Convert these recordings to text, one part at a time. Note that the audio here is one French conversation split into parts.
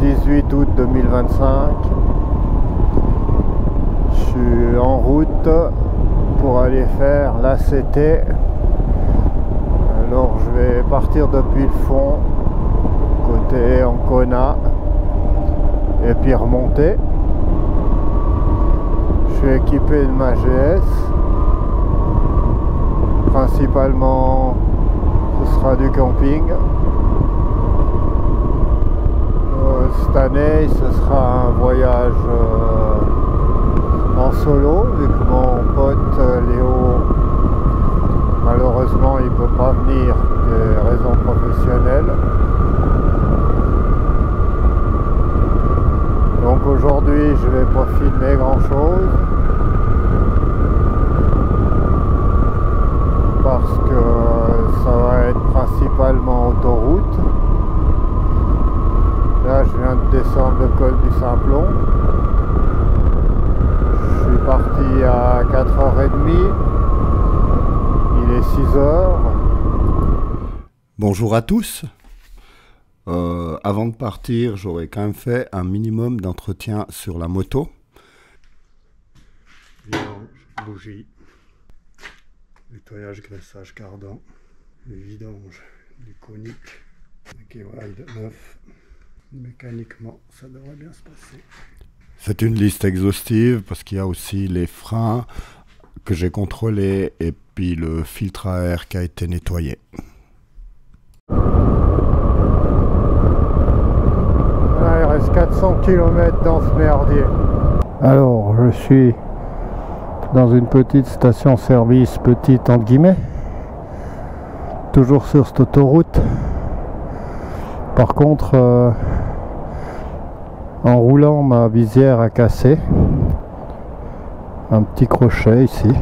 18 août 2025. Je suis en route pour aller faire l'ACT. Alors je vais partir depuis le fond, côté Ancona, et puis remonter. Je suis équipé de ma GS. Principalement, ce sera du camping. Cette année, ce sera un voyage en solo, vu que mon pote Léo, malheureusement, il ne peut pas venir des raisons professionnelles. Donc aujourd'hui, je ne vais pas filmer grand-chose, parce que ça va être principalement autoroute. Là, je viens de descendre le col du Simplon. Je suis parti à 4h30. Il est 6h. Bonjour à tous. Avant de partir, j'aurais quand même fait un minimum d'entretien sur la moto. Vidange, bougie, nettoyage, graissage cardan, vidange du conique, Key-Ride neuf. Mécaniquement, ça devrait bien se passer. C'est une liste exhaustive parce qu'il y a aussi les freins que j'ai contrôlés et puis le filtre à air qui a été nettoyé. Là, il reste 400 km dans ce merdier. Alors, je suis dans une petite station-service, petite entre guillemets, toujours sur cette autoroute. Par contre, en roulant, ma visière a cassé. Un petit crochet ici.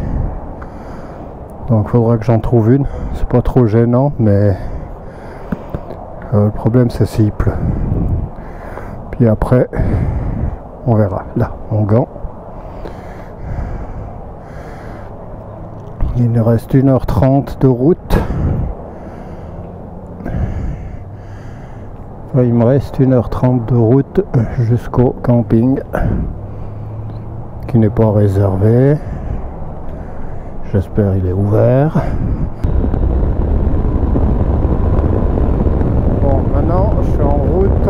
Donc il faudra que j'en trouve une. C'est pas trop gênant, mais le problème c'est s'il pleut. Puis après, on verra. Là, mon gant. Il nous reste 1h30 de route. Il me reste 1h30 de route jusqu'au camping qui n'est pas réservé. J'espère qu'il est ouvert. Bon, maintenant je suis en route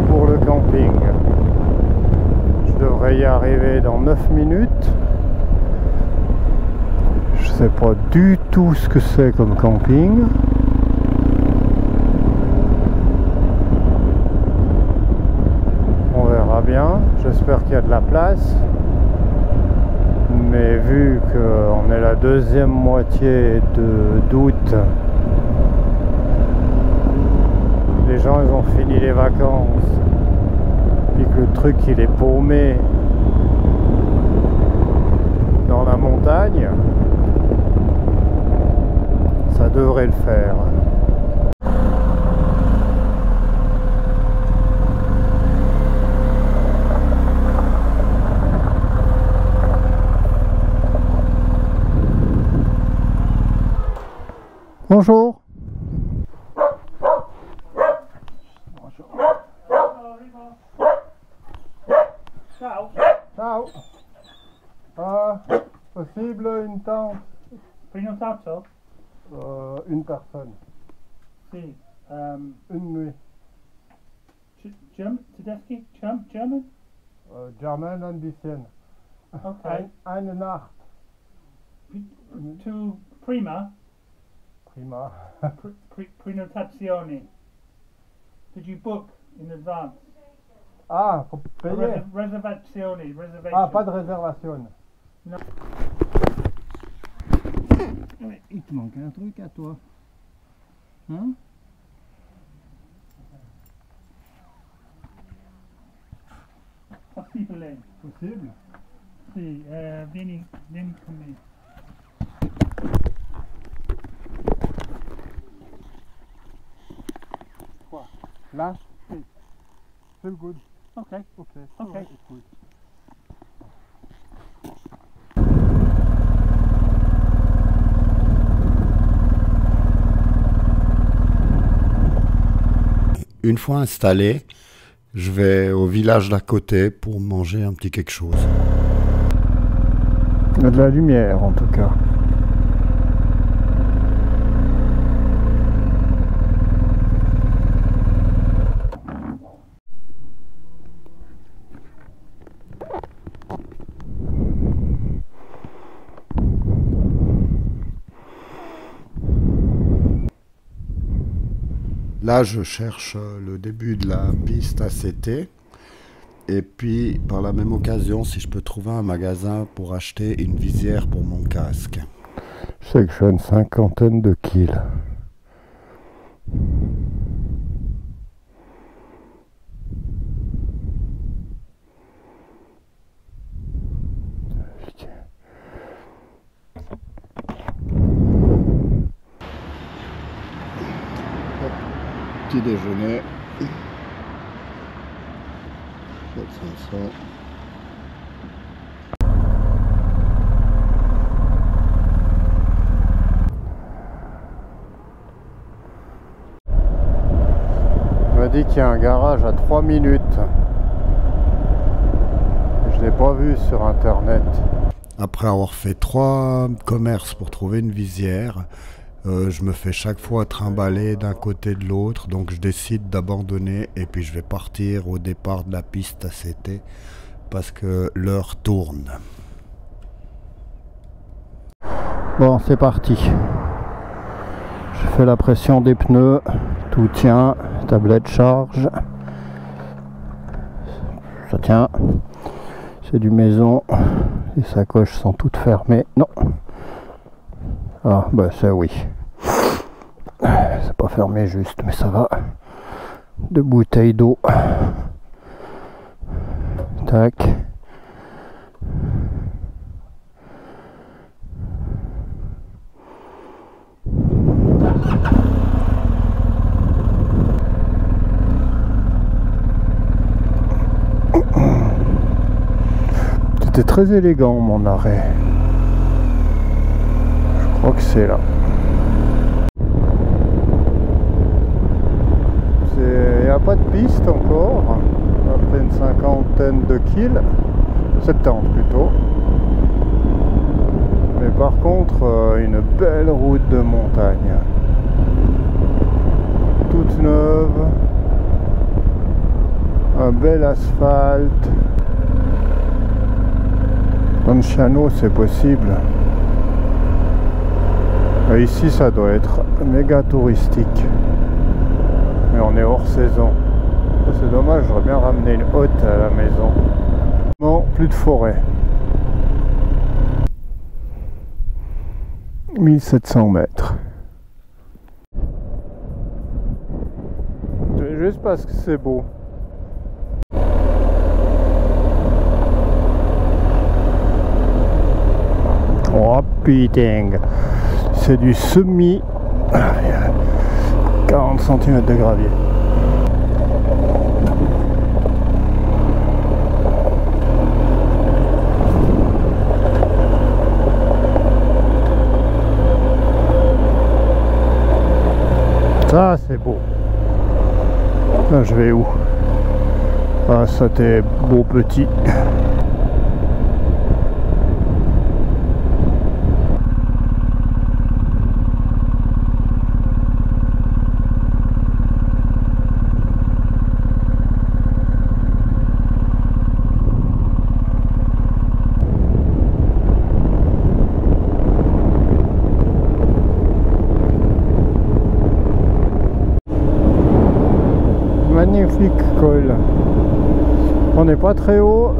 pour le camping. Je devrais y arriver dans 9 minutes. Je sais pas du tout ce que c'est comme camping. Bien, j'espère qu'il y a de la place, mais vu qu'on est la deuxième moitié d'août, les gens ils ont fini les vacances, puis que le truc il est paumé dans la montagne, ça devrait le faire. Bonjour. Bonjour. Ciao. Ciao. Possible une tente? Prenotato? Une personne. Si. Une nuit. Tedeschi? German? German ein bisschen. Okay. Eine Nacht. To prima? Prima. Prenotazione. Did you book in advance? Ah, faut payer. Reservation. Ah, pas de réservation. Non. Il te manque un truc à toi. Hein? Possible. Possible? Si, vieni con me. Quoi? Là? Si. Feel good. Okay. Okay. Okay. It's good. Une fois installé, je vais au village d'à côté pour manger un petit quelque chose. Il y a de la lumière en tout cas. Là, je cherche le début de la piste ACT. Et puis, par la même occasion, si je peux trouver un magasin pour acheter une visière pour mon casque. Je sais que je fais une 50aine de kills. Petit déjeuner. 500. On m'a dit qu'il y a un garage à 3 minutes. Je ne l'ai pas vu sur internet. Après avoir fait 3 commerces pour trouver une visière, je me fais chaque fois trimballer d'un côté de l'autre, donc je décide d'abandonner et puis je vais partir au départ de la piste ACT parce que l'heure tourne. Bon, c'est parti. Je fais la pression des pneus, tout tient, tablette charge. Ça tient. C'est du maison. Les sacoches sont toutes fermées. Non. Ah, bah ça oui. C'est pas fermé juste, mais ça va. 2 bouteilles d'eau. Tac. C'était très élégant mon arrêt. Je crois que c'est là. Il n'y a pas de piste encore. Après une 50aine de kills. 70 plutôt. Mais par contre, une belle route de montagne. Toute neuve. Un bel asphalte. Dans le Chano, c'est possible. Et ici, ça doit être méga touristique. Mais on est hors saison. C'est dommage, j'aurais bien ramené une hotte à la maison. Non, plus de forêt. 1700 mètres. Juste parce que c'est beau. Oh putain, c'est du semi 40 cm de gravier. Ça c'est beau. Là je vais où? Ah ça t'es beau petit. Magnifique col. On n'est pas très haut.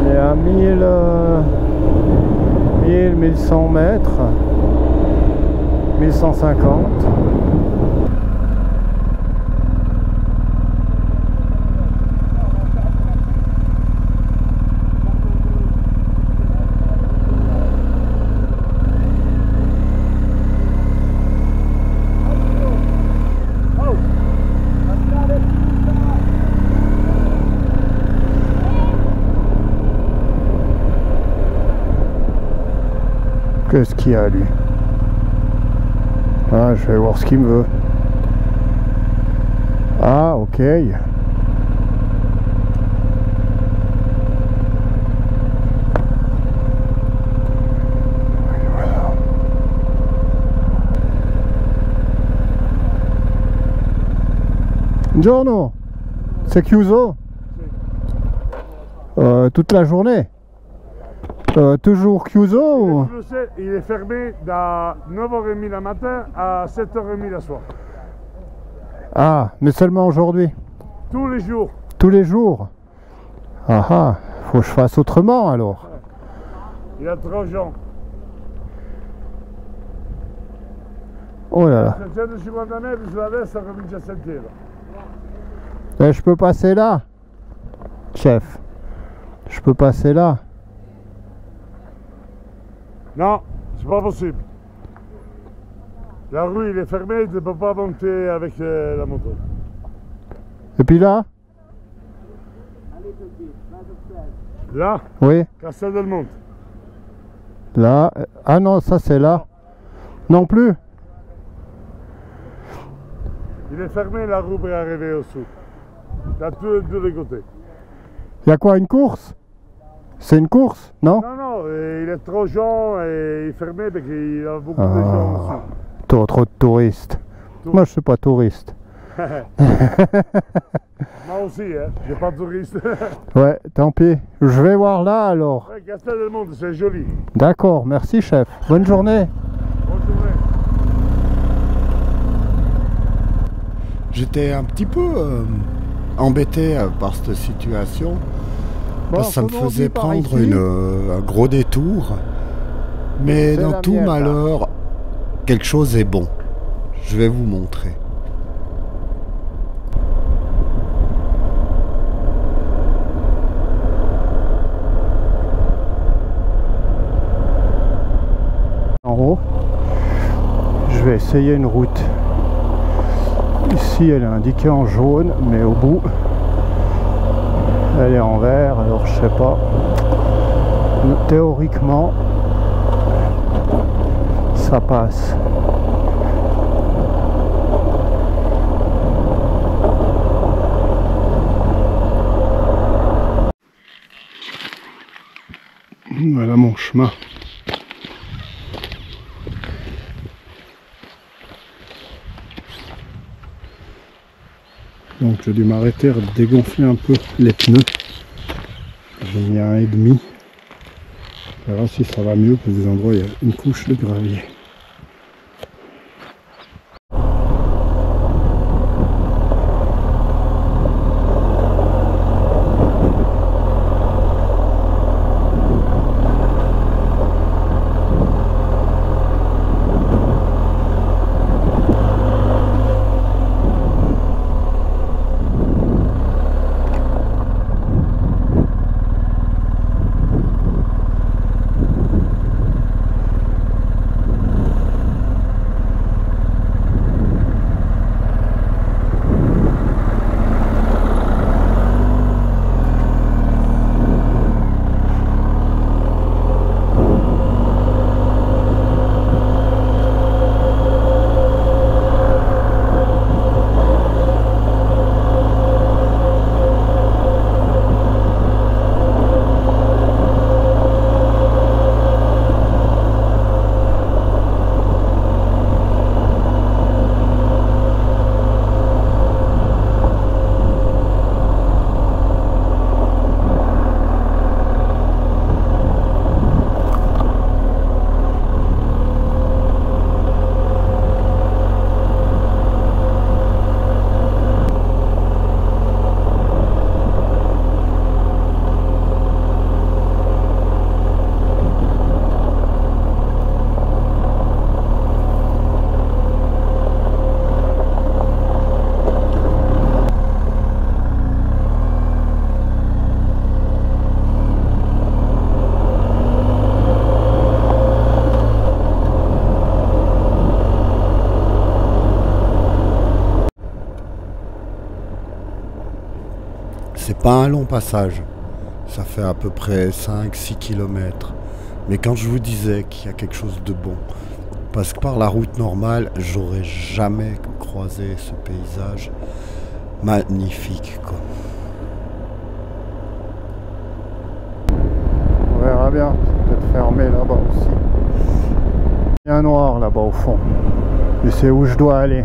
On est à 1100 mètres. 1150. Qu'est-ce qu'il y a lui? Ah, je vais voir ce qu'il me veut. Ah, ok. Buongiorno, c'est chiuso toute la journée? Toujours chiuso ou... Je sais, il est fermé de 9h30 le matin à 7h30 le soir. Ah, mais seulement aujourd'hui? Tous les jours. Tous les jours? Ah ah, faut que je fasse autrement alors. Il y a 3 gens. Oh là là. 750 metri sulla destra comincia il sentiero. Je peux passer là, chef. Je peux passer là. Non, c'est pas possible. La rue il est fermée, tu ne peux pas monter avec la moto. Et puis là? Là, Oui. Castel del Monte. Là. Ah non, ça c'est là. Non plus. Il est fermé la rue pour arriver au sud. De tous les côtés. Il y a quoi, une course? C'est une course, non? Non, non, il est trop gens et il est fermé parce qu'il y a beaucoup de gens au sud. Trop de touristes. Moi je suis pas touriste. Moi aussi, hein, j'ai pas de touriste. Ouais, tant pis. Je vais voir là alors. Ouais, Castel del Monte, c'est joli. D'accord, merci chef. Bonne journée. Bonne journée. J'étais un petit peu embêté par cette situation. Bon, Ça me comment on faisait dit par prendre ici un gros détour. Mais C'est dans la tout mienne, malheur, quelque chose est bon. Je vais vous montrer. En haut, je vais essayer une route. Ici, elle est indiquée en jaune, mais au bout, elle est en vert. Alors, je sais pas. Théoriquement, ça passe. Voilà mon chemin. Donc j'ai dû m'arrêter à dégonfler un peu les pneus. J'ai mis 1,5. On verra si ça va mieux, parce que des endroits il y a une couche de gravier. C'est pas un long passage, ça fait à peu près 5-6 km. Mais quand je vous disais qu'il y a quelque chose de bon, parce que par la route normale, j'aurais jamais croisé ce paysage. magnifique, quoi. On verra bien, c'est peut-être fermé là-bas aussi. Il y a un noir là-bas au fond. Et c'est où je dois aller.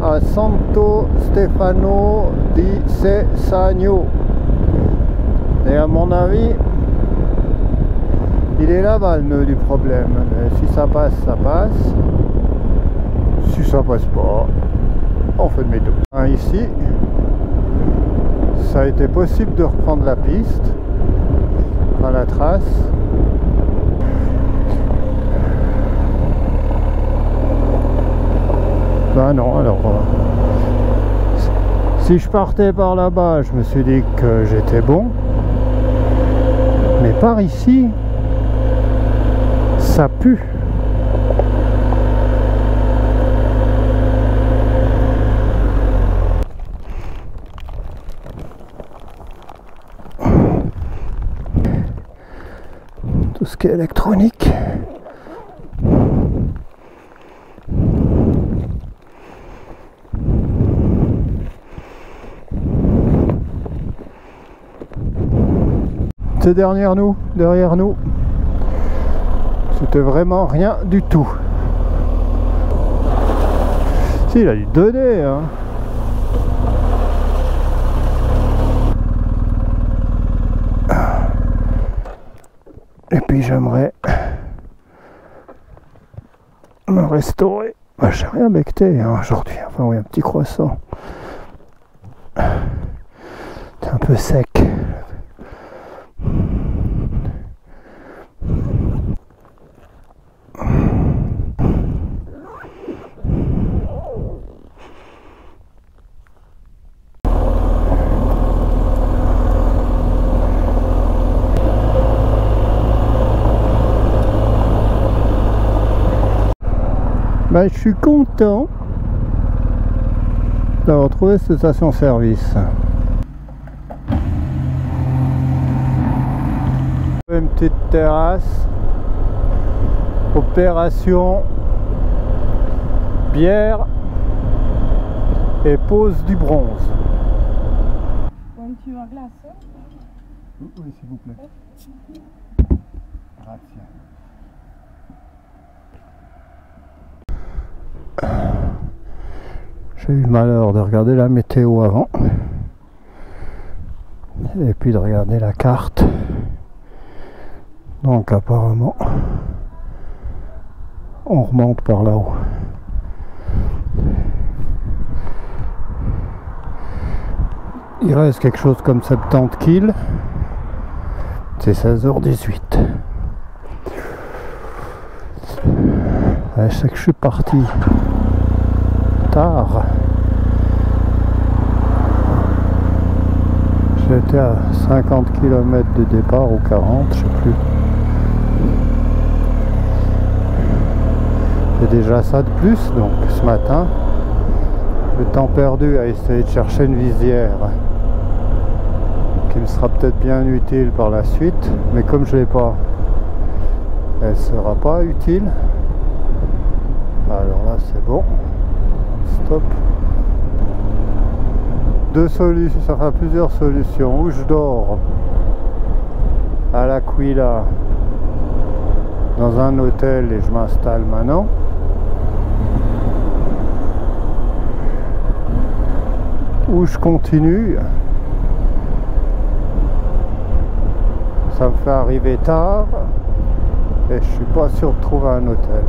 À Santo Stefano di Cesagno. Et à mon avis, il est là-bas le nœud du problème. Mais si ça passe, ça passe. Si ça passe pas, on fait demi-tour. Ici, ça a été possible de reprendre la piste, enfin la trace. Ben non, alors si je partais par là-bas, je me suis dit que j'étais bon, mais par ici, ça pue. Tout ce qui est électronique. C'est derrière nous, c'était vraiment rien du tout. Si, il a dû donner, hein. Et puis j'aimerais me restaurer. Bah, j'ai rien becté hein, aujourd'hui, enfin oui, un petit croissant. C'est un peu sec. Ben, je suis content d'avoir trouvé cette station-service. Une petite terrasse, opération bière et pose du bronze. Un petit vin glace. Oui, s'il vous plaît. Grazie. J'ai eu le malheur de regarder la météo avant et puis de regarder la carte. Donc apparemment on remonte par là-haut. Il reste quelque chose comme 70 kills. C'est 16h18. Je sais que je suis parti tard. J'étais à 50 km de départ ou 40, je sais plus. C'est déjà ça de plus, donc ce matin, le temps perdu à essayer de chercher une visière qui me sera peut-être bien utile par la suite, mais comme je l'ai pas, elle sera pas utile. Alors là c'est bon, stop. Deux solutions, ça fera plusieurs solutions. Ou je dors à l'Aquila dans un hôtel et je m'installe maintenant, ou je continue. Ça me fait arriver tard et je suis pas sûr de trouver un hôtel.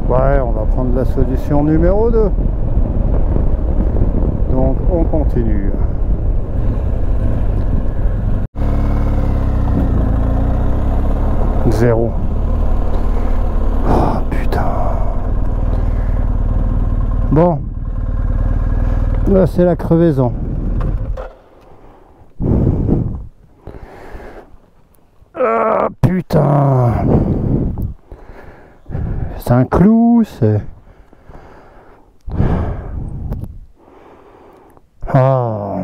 Ouais, on va prendre la solution numéro 2. Donc on continue. Zéro. Oh putain. Bon. Là c'est la crevaison. Ah putain. C'est un clou, c'est... Ah.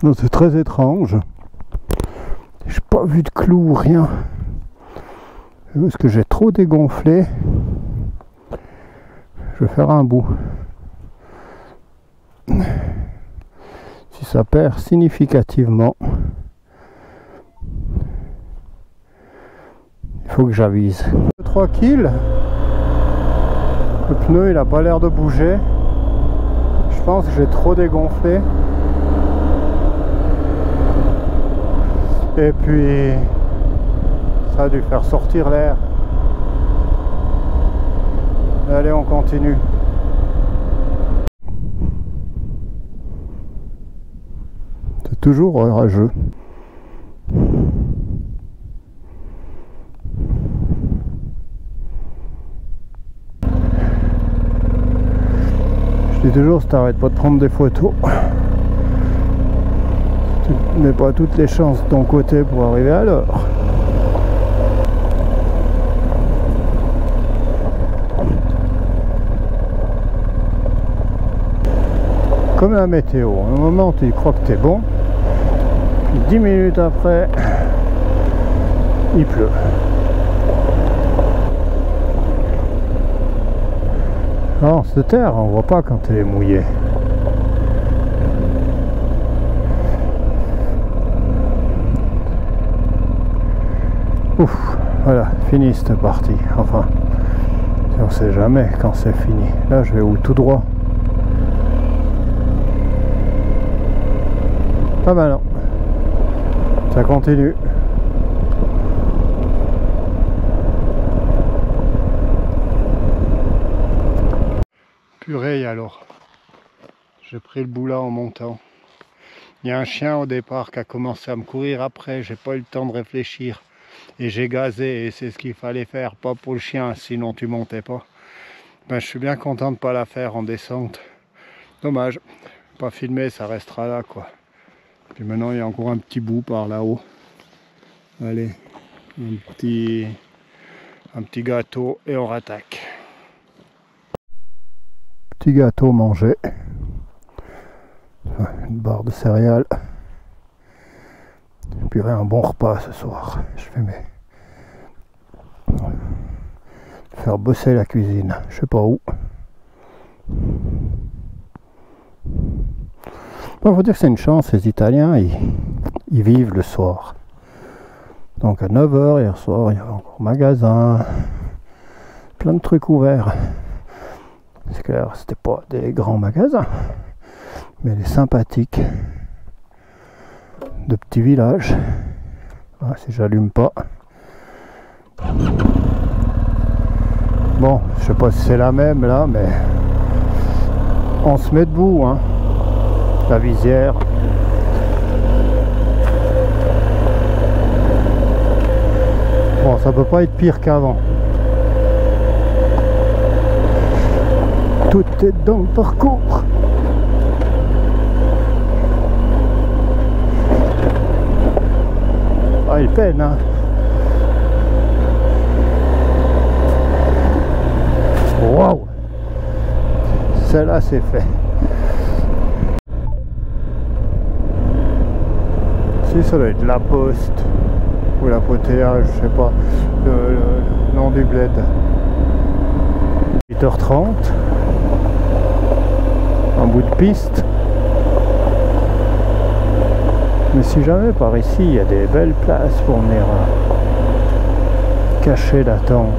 Non, c'est très étrange. J'ai pas vu de clou, rien. Parce que j'ai trop dégonflé. Je vais faire un bout. Si ça perd significativement, il faut que j'avise. 3 kills. Le pneu il a pas l'air de bouger. Je pense que j'ai trop dégonflé. Et puis ça a dû faire sortir l'air. Allez, on continue. C'est toujours orageux. Je dis toujours, si t'arrêtes pas de prendre des photos, tu mets pas toutes les chances de ton côté pour arriver à l'heure. Comme la météo, à un moment tu crois que t'es bon, puis 10 minutes après, il pleut. Non, cette terre, on voit pas quand elle est mouillée. Ouf, voilà, fini cette partie. Enfin, on sait jamais quand c'est fini. Là, je vais où tout droit. Ah ben non, ça continue. Purée alors, j'ai pris le bout là en montant. Il y a un chien au départ qui a commencé à me courir après, j'ai pas eu le temps de réfléchir. Et j'ai gazé et c'est ce qu'il fallait faire, pas pour le chien, sinon tu montais pas. Ben, je suis bien content de pas la faire en descente. Dommage, pas filmé, ça restera là quoi. Puis maintenant il y a encore un petit bout par là-haut. Allez, un petit gâteau et on rattaque. Petit gâteau mangé. Une barre de céréales. Et puis un bon repas ce soir. Je vais faire bosser la cuisine. Je sais pas où. Bon, faut dire que c'est une chance, les Italiens, ils vivent le soir. Donc à 9 h hier soir, il y avait encore magasin, plein de trucs ouverts. C'est clair, c'était pas des grands magasins, mais des sympathiques de petits villages. Ah, si j'allume pas. Bon, je sais pas si c'est la même là, mais on se met debout, hein. La visière. Bon, ça peut pas être pire qu'avant. Tout est dans le parcours. Ah, il peine, hein. Waouh! Celle-là, c'est fait. Si, ça doit être la poste ou la potéage, je sais pas le nom du bled. 8h30, un bout de piste. Mais si jamais par ici il y a des belles places pour venir cacher la tente.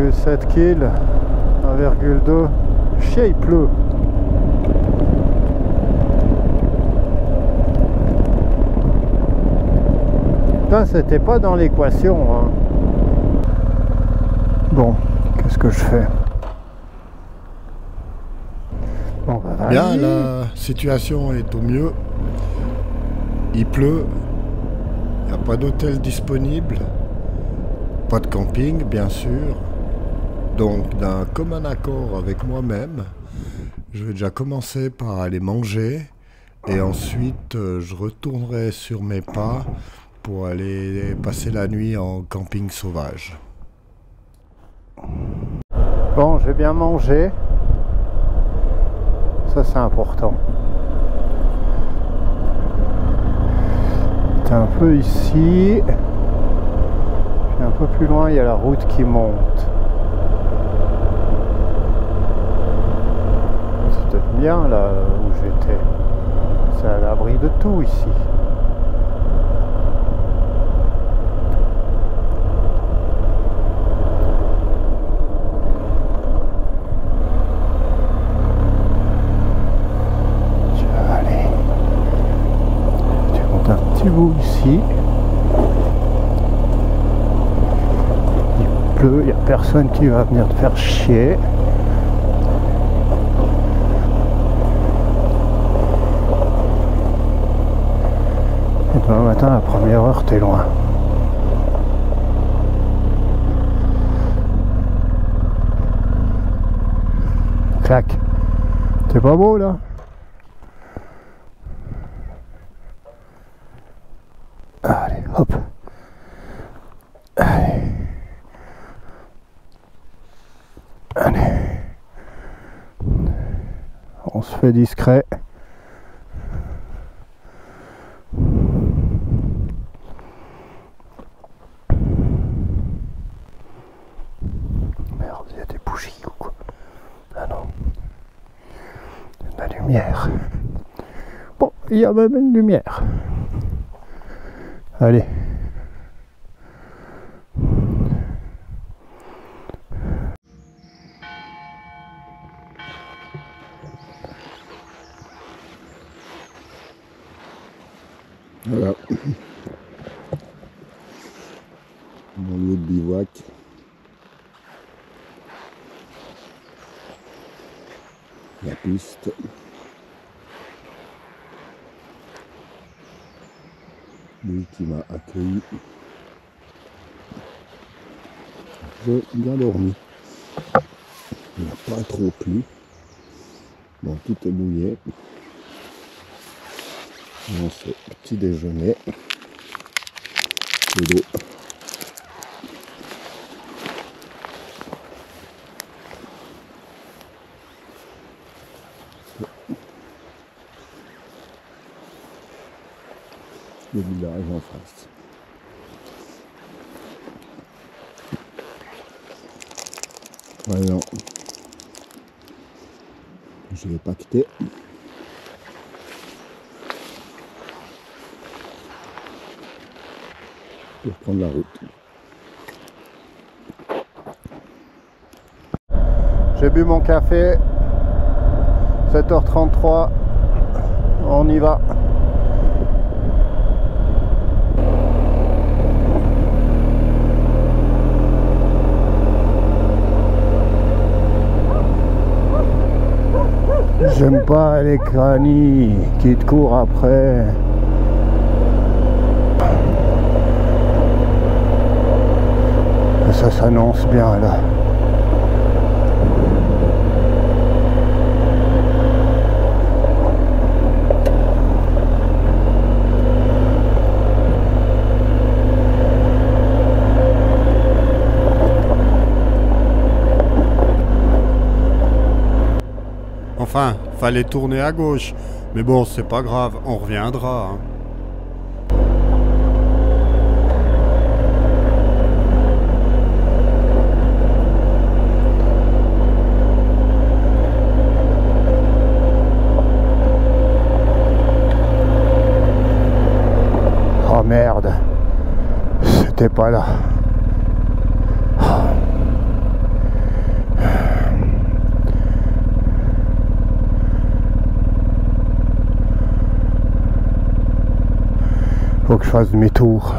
« 7 kills, 1,2. Chien, il pleut. Ça, c'était pas dans l'équation. Hein. Bon, qu'est-ce que je fais? Bon, bah, bien, la situation est au mieux. Il pleut. Il n'y a pas d'hôtel disponible. Pas de camping, bien sûr. Donc, d'un commun accord avec moi-même, je vais déjà commencer par aller manger Et ensuite, je retournerai sur mes pas pour aller passer la nuit en camping sauvage. Bon, j'ai bien mangé. Ça, c'est important. C'est un peu ici. Et un peu plus loin, il y a la route qui monte. C'est peut-être bien là où j'étais. C'est à l'abri de tout ici. Allez. Tu montes un petit bout ici. Il pleut, il n'y a personne qui va venir te faire chier. Et demain matin, à la première heure, t'es loin. Clac. C'est pas beau là? Allez, hop. Allez. Allez. On se fait discret. Merde, il y a des bougies ou quoi? Ah non. Il y a de la lumière. Bon, il y a même une lumière. Allez. Voilà. Mon lieu de bivouac. La piste. Lui qui m'a accueilli. J'ai bien dormi. Il n'a pas trop plu. Bon, tout est mouillé. On fait petit déjeuner. De l'eau. Le village en face. Voilà. Je vais pacter. Pour prendre la route. J'ai bu mon café. 7h33. On y va. J'aime pas les crânis qui te courent après. Ça s'annonce bien là. Enfin, fallait tourner à gauche. Mais bon, c'est pas grave, on reviendra. Hein. Oh merde, c'était pas là. Faut que je fasse demi-tour.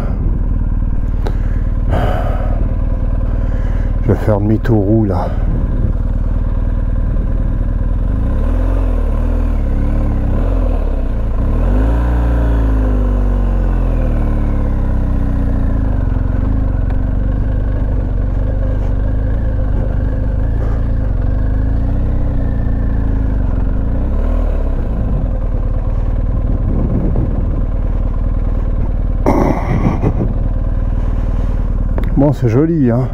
Je vais faire demi-tour où là? Bon, c'est joli, hein.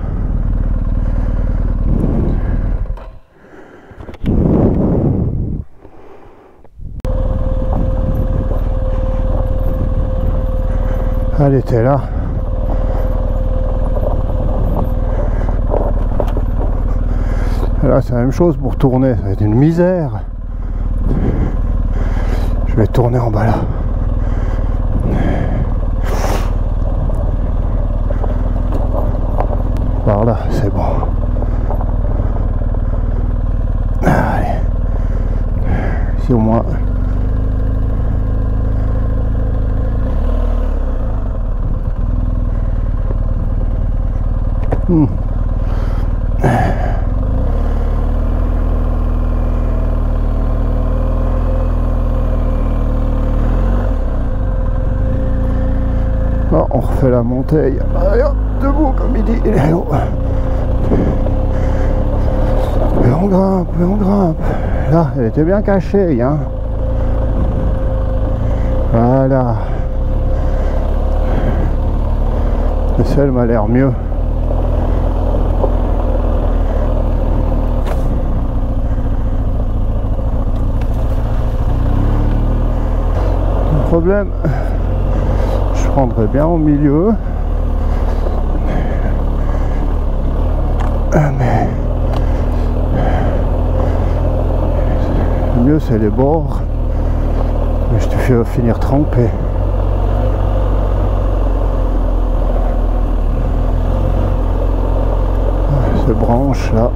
Elle était là. Et là, c'est la même chose pour tourner. Ça va être une misère. Je vais tourner en bas là. Par là, c'est bon. Allez. Ici au moins. Oh, on refait la montée. Allez, hop, debout comme il dit. Et on grimpe, et on grimpe. Là, elle était bien cachée, hein. Voilà. Et celle m'a l'air mieux. Le problème, je prendrais bien au milieu. Mais le mieux c'est les bords. Mais je te fais finir trempé. Ces branches là.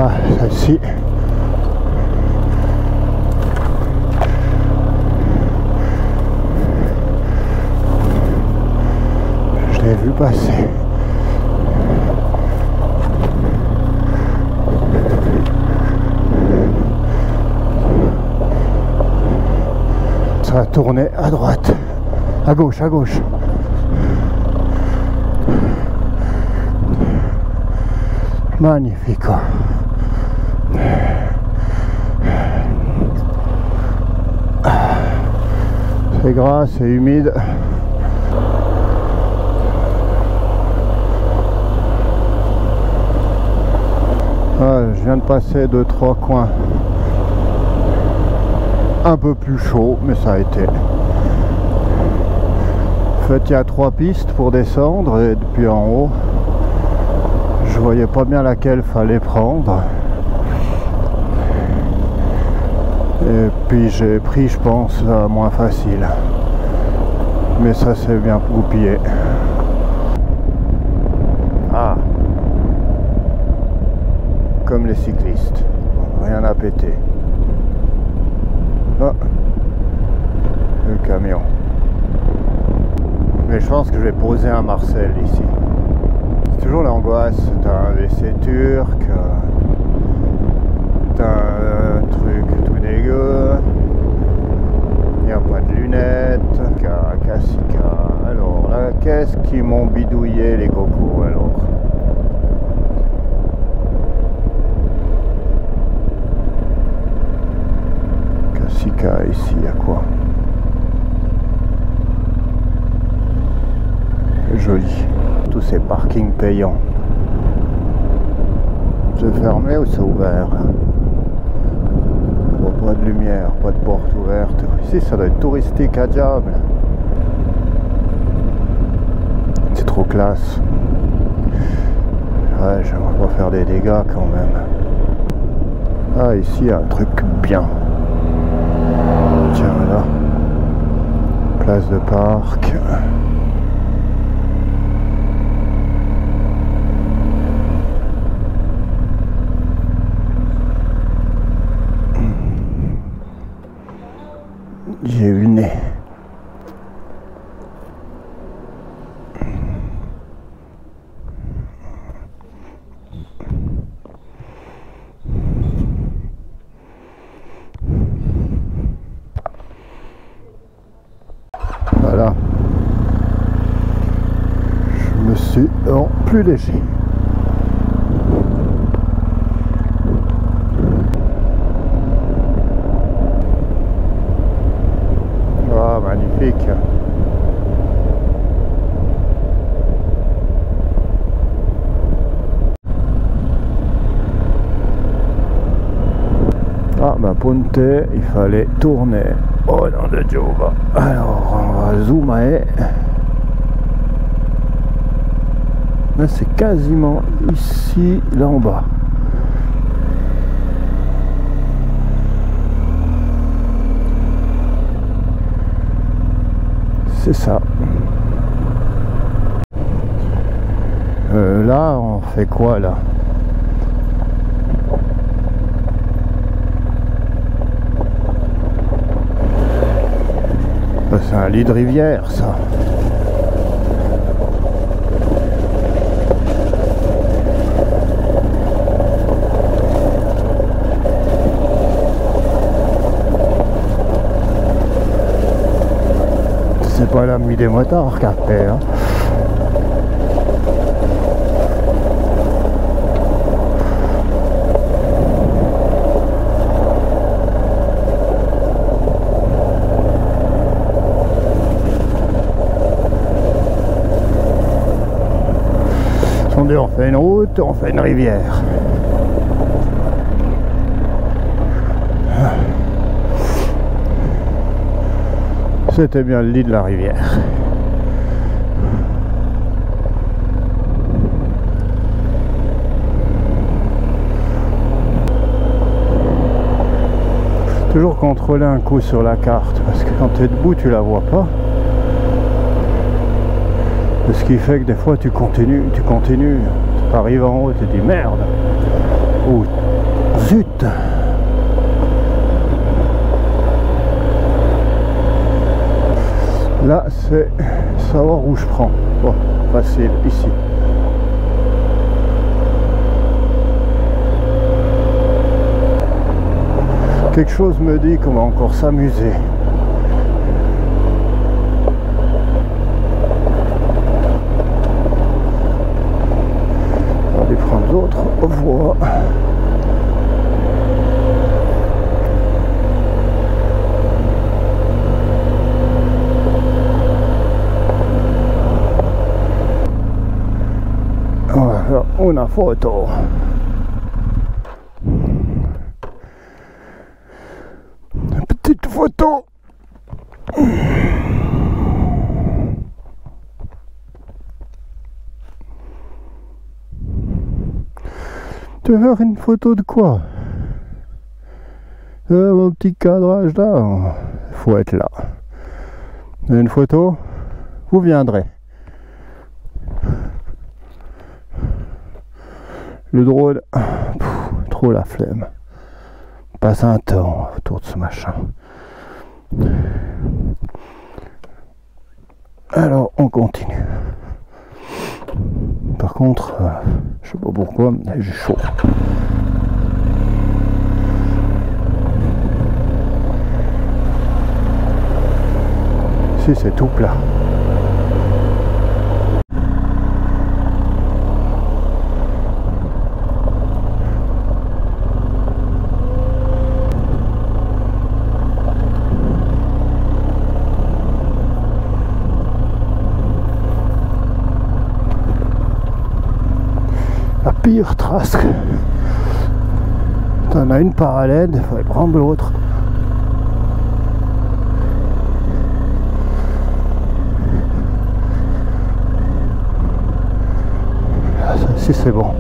Ah, celle-ci. Je l'ai vu passer. Ça va tourner à droite. À gauche, à gauche. Magnifique. C'est gras, c'est humide. Ah, je viens de passer 2-3 coins un peu plus chaud, mais ça a été. En fait, il y a 3 pistes pour descendre et depuis en haut, je voyais pas bien laquelle fallait prendre. Et puis j'ai pris, je pense, la moins facile. Mais ça s'est bien goupillé. Ah. Comme les cyclistes. Rien à péter. Ah. Le camion. Mais je pense que je vais poser un Marcel ici. C'est toujours l'angoisse. T'as un WC turc. T'as un truc tout dégueu. Il n'y a pas de lunettes. Cassica. Alors là, qu'est-ce qui m'ont bidouillé les cocos alors? Cassica, ici, il y a quoi? Joli. Tous ces parkings payants. C'est fermé ou c'est ouvert? Pas de lumière, pas de porte ouverte. Ici, ça doit être touristique à diable. C'est trop classe. Ouais, j'aimerais pas faire des dégâts quand même. Ah, ici, il y a un truc bien. Tiens, là. Place de parc. J'ai eu le nez. Voilà. Je me suis en plus léger. Ah, magnifique. Ah, bah Ponte, il fallait tourner. Oh non de Dieu. Alors, on va zoomer. Là, c'est quasiment ici, là en bas. C'est ça. Là, on fait quoi là? C'est un lit de rivière, ça. C'est pas l'ami des motards qu'a fait, hein. On fait une route, on fait une rivière. C'était bien le lit de la rivière. Toujours contrôler un coup sur la carte, parce que quand tu es debout, tu la vois pas. Ce qui fait que des fois tu continues, tu arrives en haut, tu te dis merde, ou zut. Là c'est savoir où je prends. Bon, facile, ici. Quelque chose me dit qu'on va encore s'amuser. D'autres voies. On va faire une photo. Une petite photo. Tu veux faire une photo de quoi? Mon petit cadrage là, il faut être là. Une photo, vous viendrez. Le drone, trop la flemme. Passe un temps autour de ce machin. Alors on continue. Par contre, je sais pas pourquoi, mais j'ai chaud. Si c'est tout plat. La pire trace, t'en as une parallèle, il faut prendre l'autre. Si c'est bon.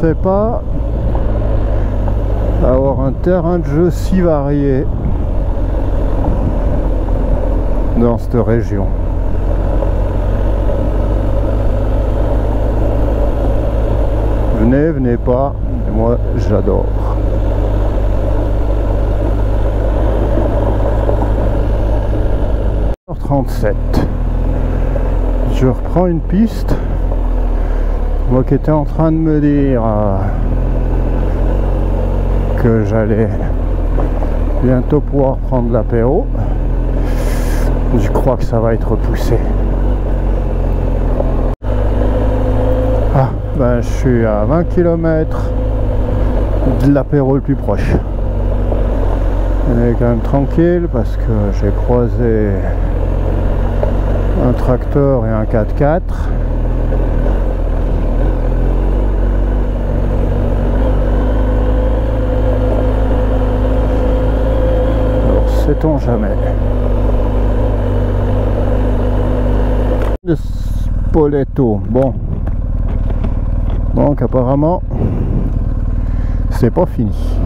pensais pas avoir un terrain de jeu si varié dans cette région. Venez, venez pas, moi j'adore. h 37. Je reprends une piste. Moi qui étais en train de me dire que j'allais bientôt pouvoir prendre l'apéro, je crois que ça va être repoussé. Ah, ben je suis à 20 km de l'apéro le plus proche. On est quand même tranquille parce que j'ai croisé un tracteur et un 4x4. Alors sait-on jamais. Le Spoleto, bon. Donc apparemment c'est pas fini.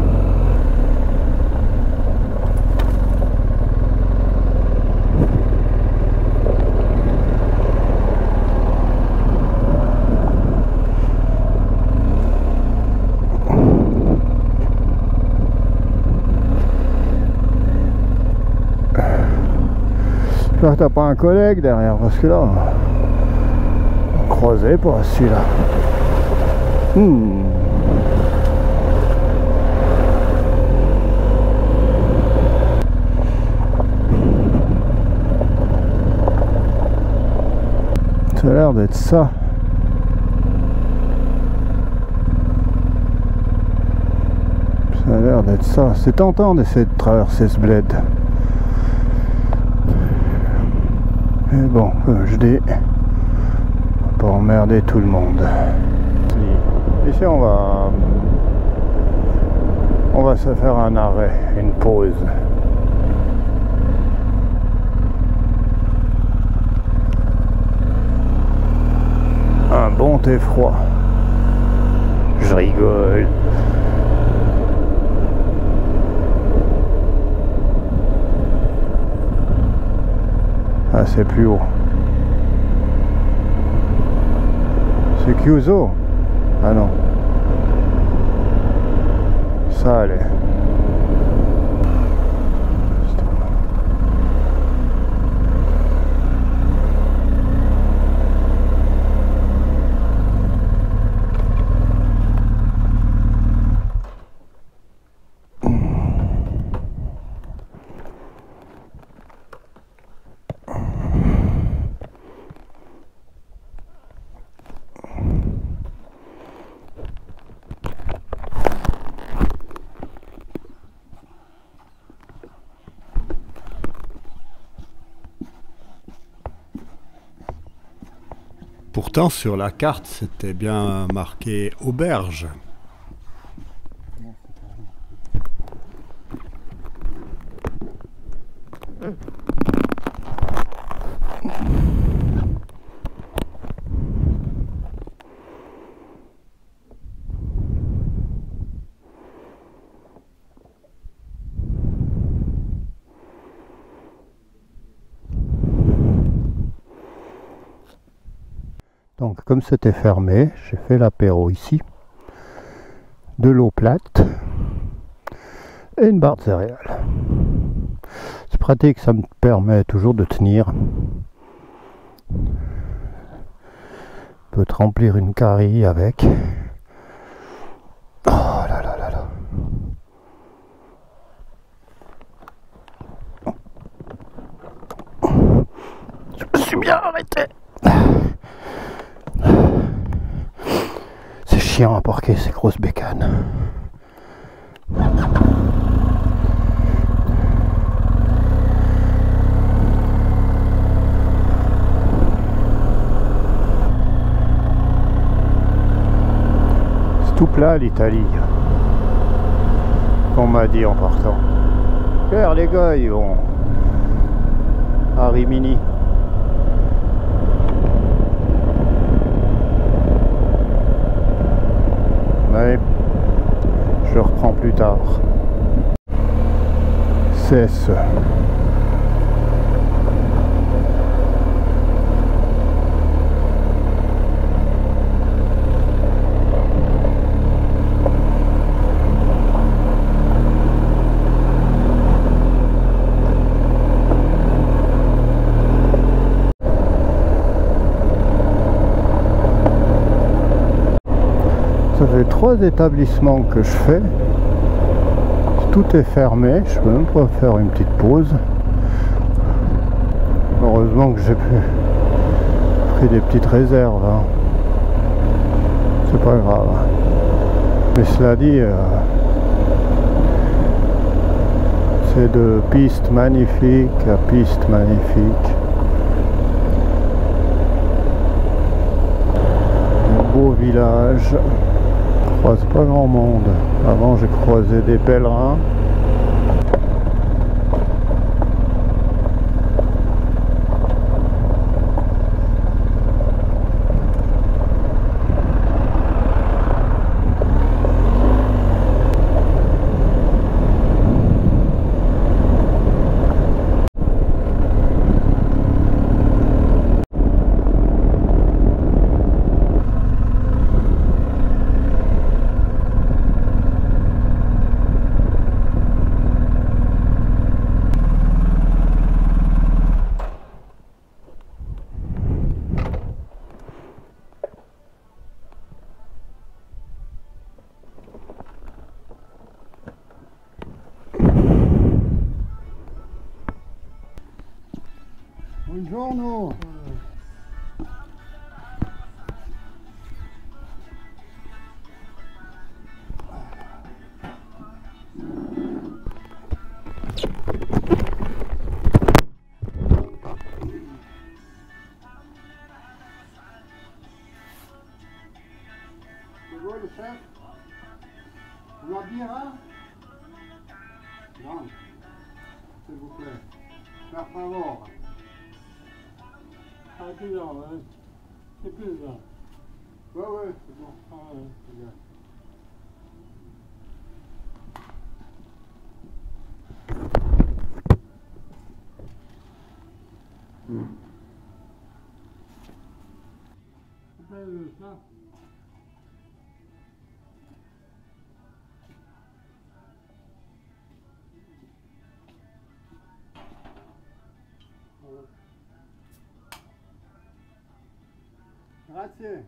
J'espère que t'as pas un collègue derrière, parce que là on croisait pas celui-là. Ça a l'air d'être ça. Ça a l'air d'être ça. C'est tentant d'essayer de traverser ce bled. Mais bon, comme je dis, on va pas emmerder tout le monde. Ici on va se faire un arrêt, une pause. Un bon thé froid. Je rigole. Ah, c'est plus haut. C'est Kyuzo. Ah non. Ça allait. Pourtant, sur la carte, c'était bien marqué auberge. Donc comme c'était fermé, j'ai fait l'apéro ici, de l'eau plate et une barre de céréales. C'est pratique, ça me permet toujours de tenir. On peut te remplir une carie avec. Oh là là là là. Je me suis bien arrêté. C'est chiant à porter ces grosses bécanes. C'est tout plat l'Italie. On m'a dit en partant. Regarde les gars, ils vont à Rimini. mais je reprends plus tard. Cesse. Ça fait 3 établissements que je fais. Tout est fermé, je peux même pas faire une petite pause. Heureusement que j'ai pris des petites réserves. Hein. C'est pas grave. Mais cela dit, c'est de piste magnifique à piste magnifique. Un beau village. Je croise pas grand monde. Avant j'ai croisé des pèlerins. Buongiorno. C'est quoi le chef? Una birra? Non, s'il vous plaît. Per favore. Ah, plus là, ouais. C'est plus là. Ouais, c'est bon. Ah, ouais. C'est bien. Ça. Grazie.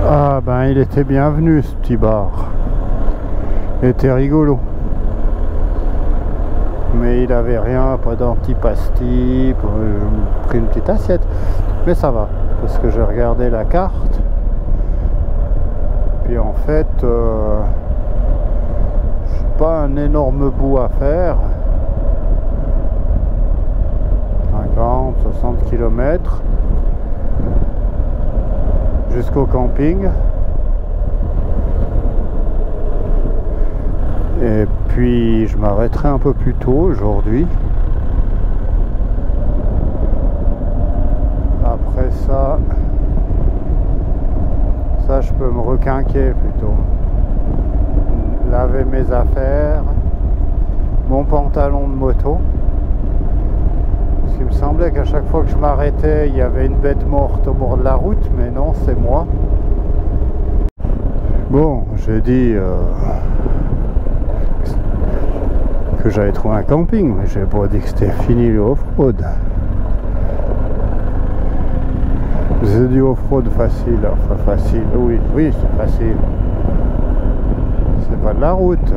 Ah ben il était bienvenu ce petit bar. Il était rigolo. Mais il avait rien, pas d'antipasti. J'ai pris une petite assiette. Mais ça va, parce que j'ai regardé la carte. Puis en fait, j'ai pas un énorme bout à faire. 50, 60 km jusqu'au camping. Et puis je m'arrêterai un peu plus tôt aujourd'hui. Après ça, je peux me requinquer plutôt. Laver mes affaires, mon pantalon de moto. Parce qu'il me semblait qu'à chaque fois que je m'arrêtais, il y avait une bête morte au bord de la route, mais non, c'est moi. Bon, j'ai dit que j'avais trouvé un camping, mais j'ai pas dit que c'était fini le off-road. C'est du off-road facile, enfin facile, oui, c'est facile. C'est pas de la route.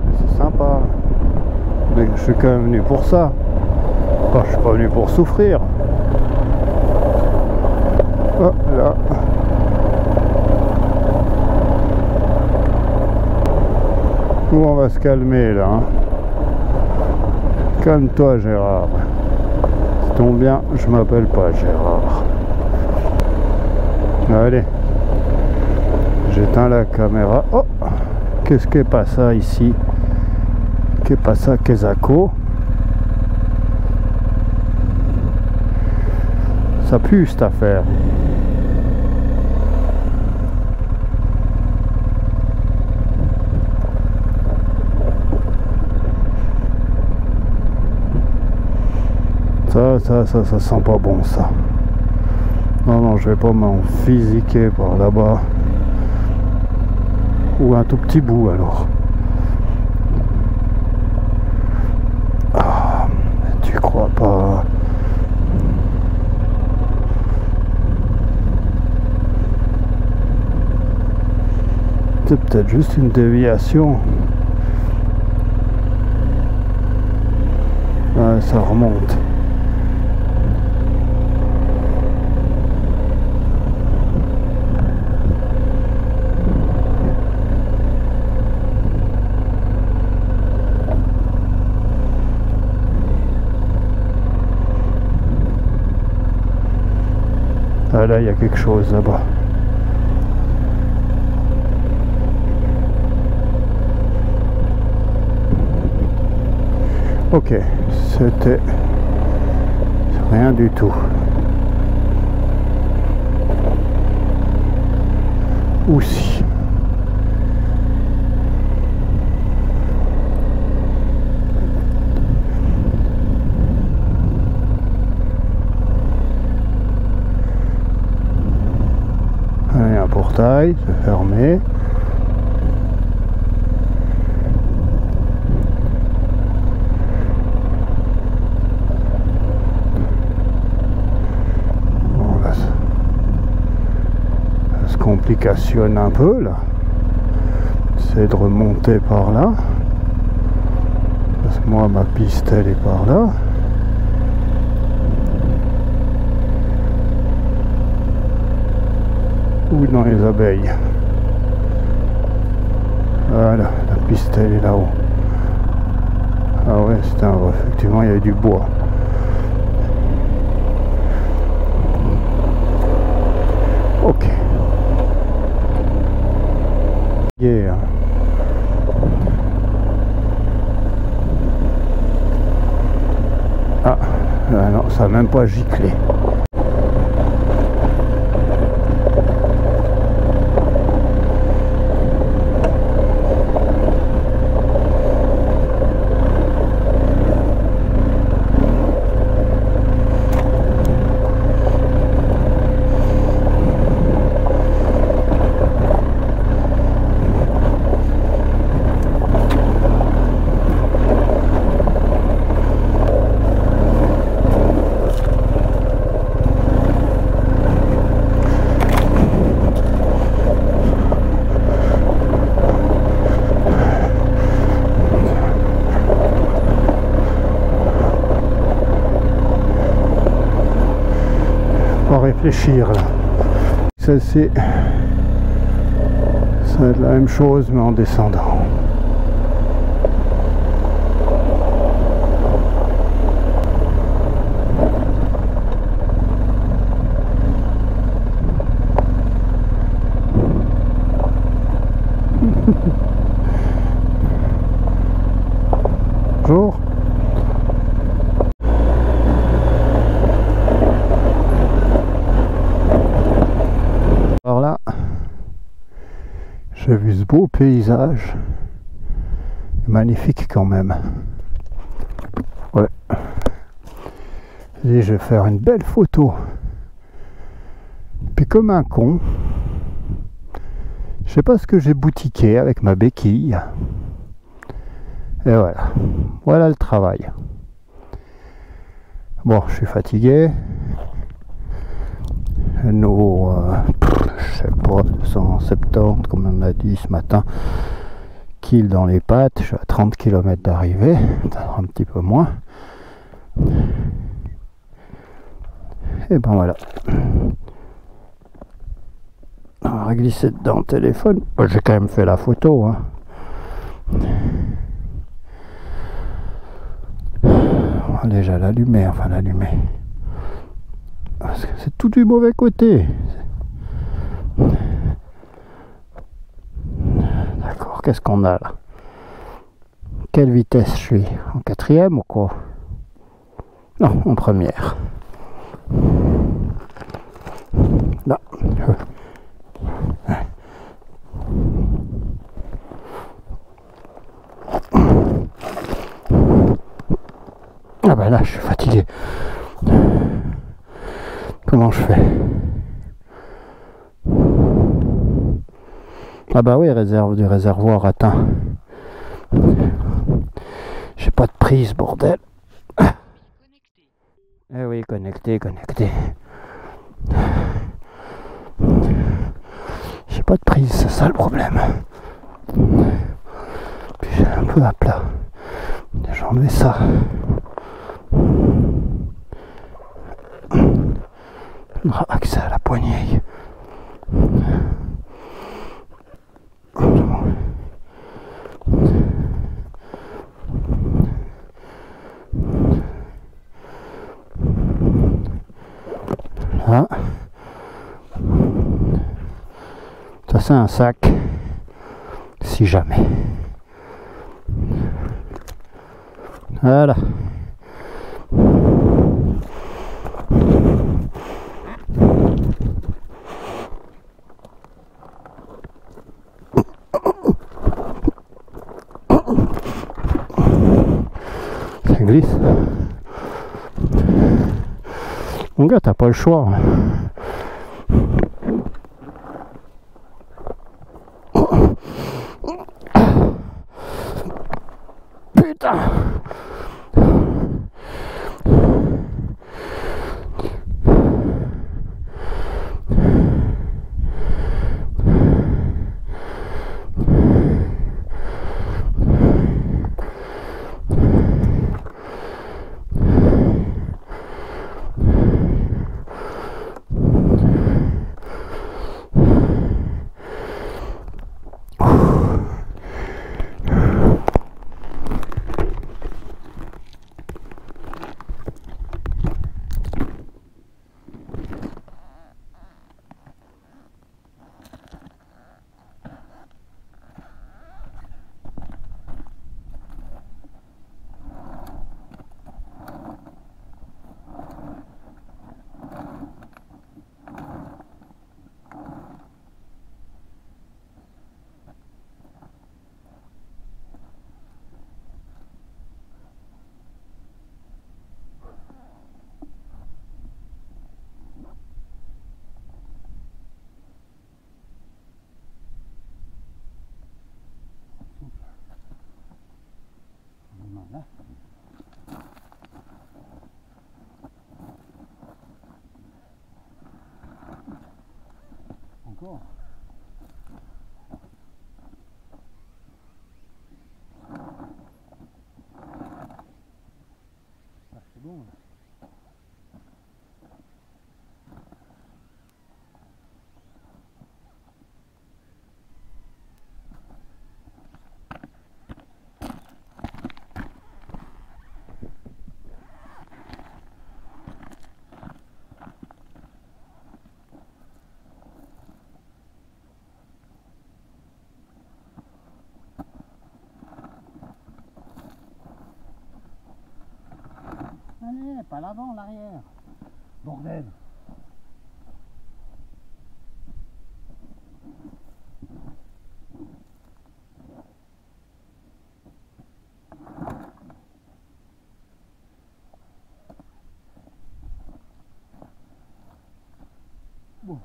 Mais c'est sympa. Mais je suis quand même venu pour ça. Enfin, je suis pas venu pour souffrir. Oh là. Où on va se calmer là, hein. Calme-toi Gérard. Ça tombe bien, je m'appelle pas Gérard. Allez. J'éteins la caméra. Oh, Qu'est-ce que passa ici? Que passa Quesaco? Ça pue cette affaire. Ça sent pas bon ça. Non, je vais pas m'en physiquer par là-bas. Ou un tout petit bout alors. Ah, tu crois pas? C'est peut-être juste une déviation. Ouais, ça remonte. Ah là, il y a quelque chose là-bas. Ok, c'était rien du tout. Aussi. Il y a un portail, c'est fermé. Complicationne un peu là. J'essaie de remonter par là parce que moi ma piste elle est par là. Ou dans les abeilles. Voilà, la piste elle est là-haut. Ah ouais, c'est un vrai. Effectivement il y avait du bois. Ok. Yeah. Ah, non, ça n'a même pas giclé. Réfléchir là. Ça c'est la même chose mais en descendant. Bonjour. Alors là, j'ai vu ce beau paysage, magnifique quand même. Ouais. Et je vais faire une belle photo. Puis comme un con, je sais pas ce que j'ai boutiqué avec ma béquille. Et voilà, voilà le travail. Bon, je suis fatigué. Nos, je sais pas, 170 comme on a dit ce matin, kills dans les pattes. Je suis à 30 km d'arrivée, un petit peu moins. Et ben voilà. On va glisser dedans le téléphone. J'ai quand même fait la photo, hein. On va déjà l'allumer, enfin l'allumer. Parce que c'est tout du mauvais côté. D'accord. Alors, qu'est-ce qu'on a là? Quelle vitesse je suis? En quatrième ou quoi? Non, en première. Là. Ah ben là, je suis fatigué. Comment je fais? Ah bah oui, réserve du réservoir atteint. J'ai pas de prise, bordel. Eh oui, connecté. J'ai pas de prise, c'est ça le problème. Puis j'ai un peu à plat. J'ai enlevé ça. On aura accès à la poignée. Là. Ça c'est un sac. Si jamais. Voilà. Ça glisse. Mon gars, t'as pas le choix. Putain. Là. Encore. Ah, c'est bon. Là. Allez, pas l'avant, l'arrière. Bordel. Bon.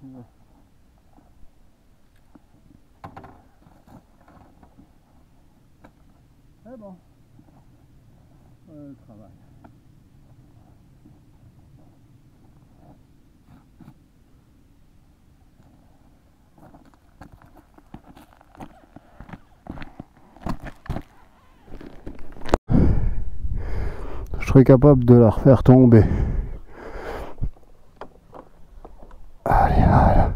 tu veux. C'est bon. Le travail. Je serais capable de la refaire tomber. Allez, voilà.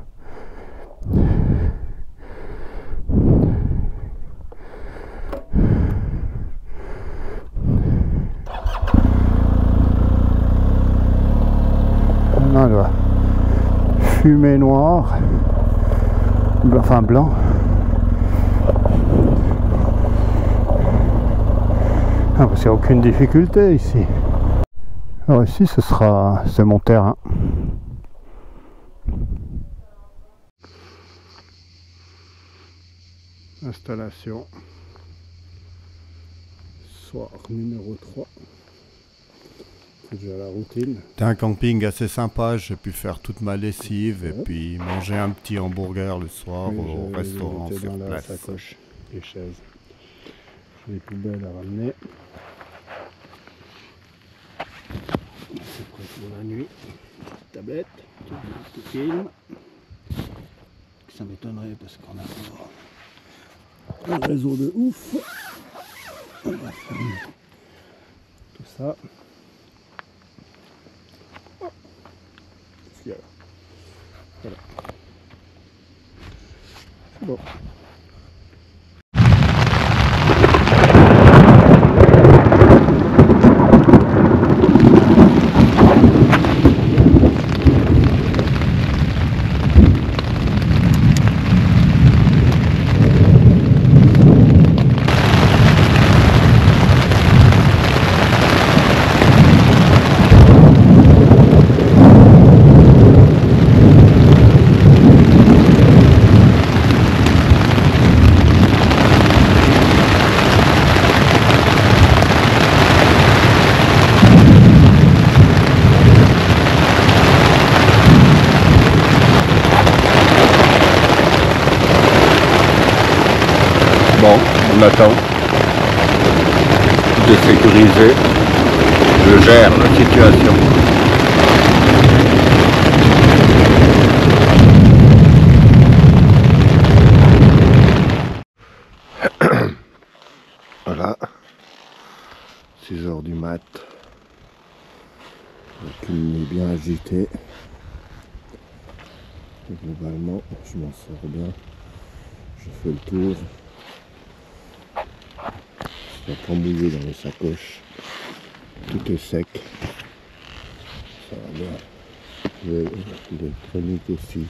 On a fumée noire, enfin blanc. Ah, parce qu'il n'y a aucune difficulté ici. Alors ici c'est mon terrain. Installation. Soir numéro 3. C'est déjà la routine. C'était un camping assez sympa, j'ai pu faire toute ma lessive et puis manger un petit hamburger le soir au restaurant sur dans la place. sacoche, les chaises. J'ai les poubelles à ramener. C'est prêt pour la nuit. Petite tablette, petit film. Ça m'étonnerait parce qu'on a un réseau de ouf. On va faire tout ça. Voilà. C'est bon. Bon, on attend. Tout est sécurisé. Je gère la situation. Voilà. 6 heures du mat. Avec une nuit bien agitée. Et globalement, je m'en sors bien. Je fais le tour. Ça prend mouillé dans les sacoches. Tout est sec. Ça va bien. Les chroniques aussi.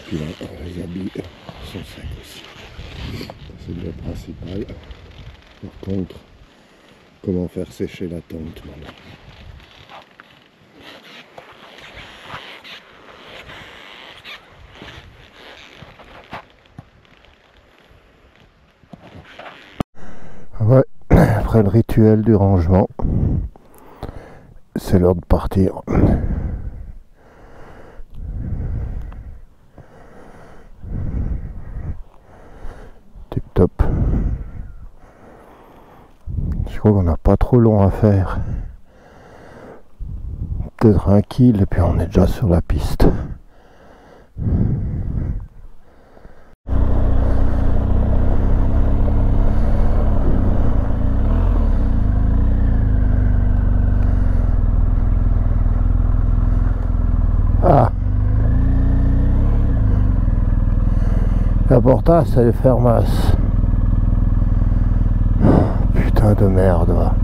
Puis là, les habits sont secs aussi. C'est le principal. Par contre, comment faire sécher la tente maintenant. Ouais, après le rituel du rangement, c'est l'heure de partir. Tip top. Je crois qu'on n'a pas trop long à faire. Peut-être 1 kill et puis on est déjà sur la piste. Ah, l'important c'est de faire masse. Putain de merde, va.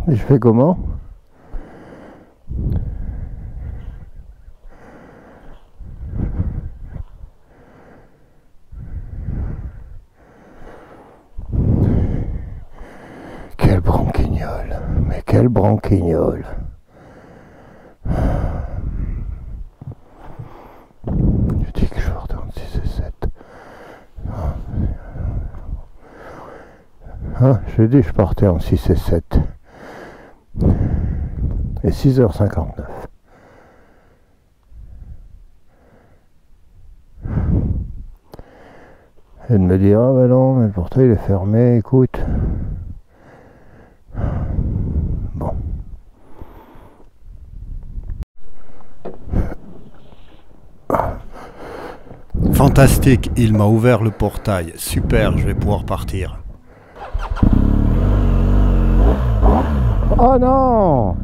Et je fais comment? Quel branquignol. Je dis que je partais en 6 et 7. Ah, j'ai dit que je partais en 6 et 7. Et 6h59. Et de me dire, ah ben non, mais le portail il est fermé, écoute. Bon. Fantastique, il m'a ouvert le portail. Super, je vais pouvoir partir. Oh non!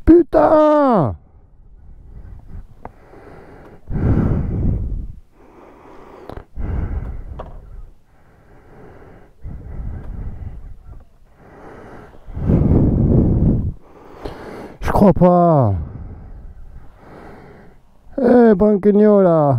Putain! Je crois pas. Eh, branquignol là.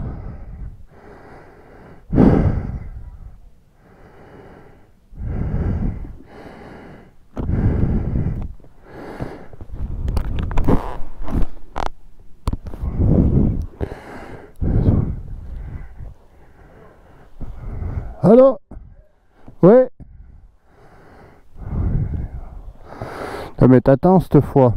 Allô? Oui? Non mais t'attends cette fois.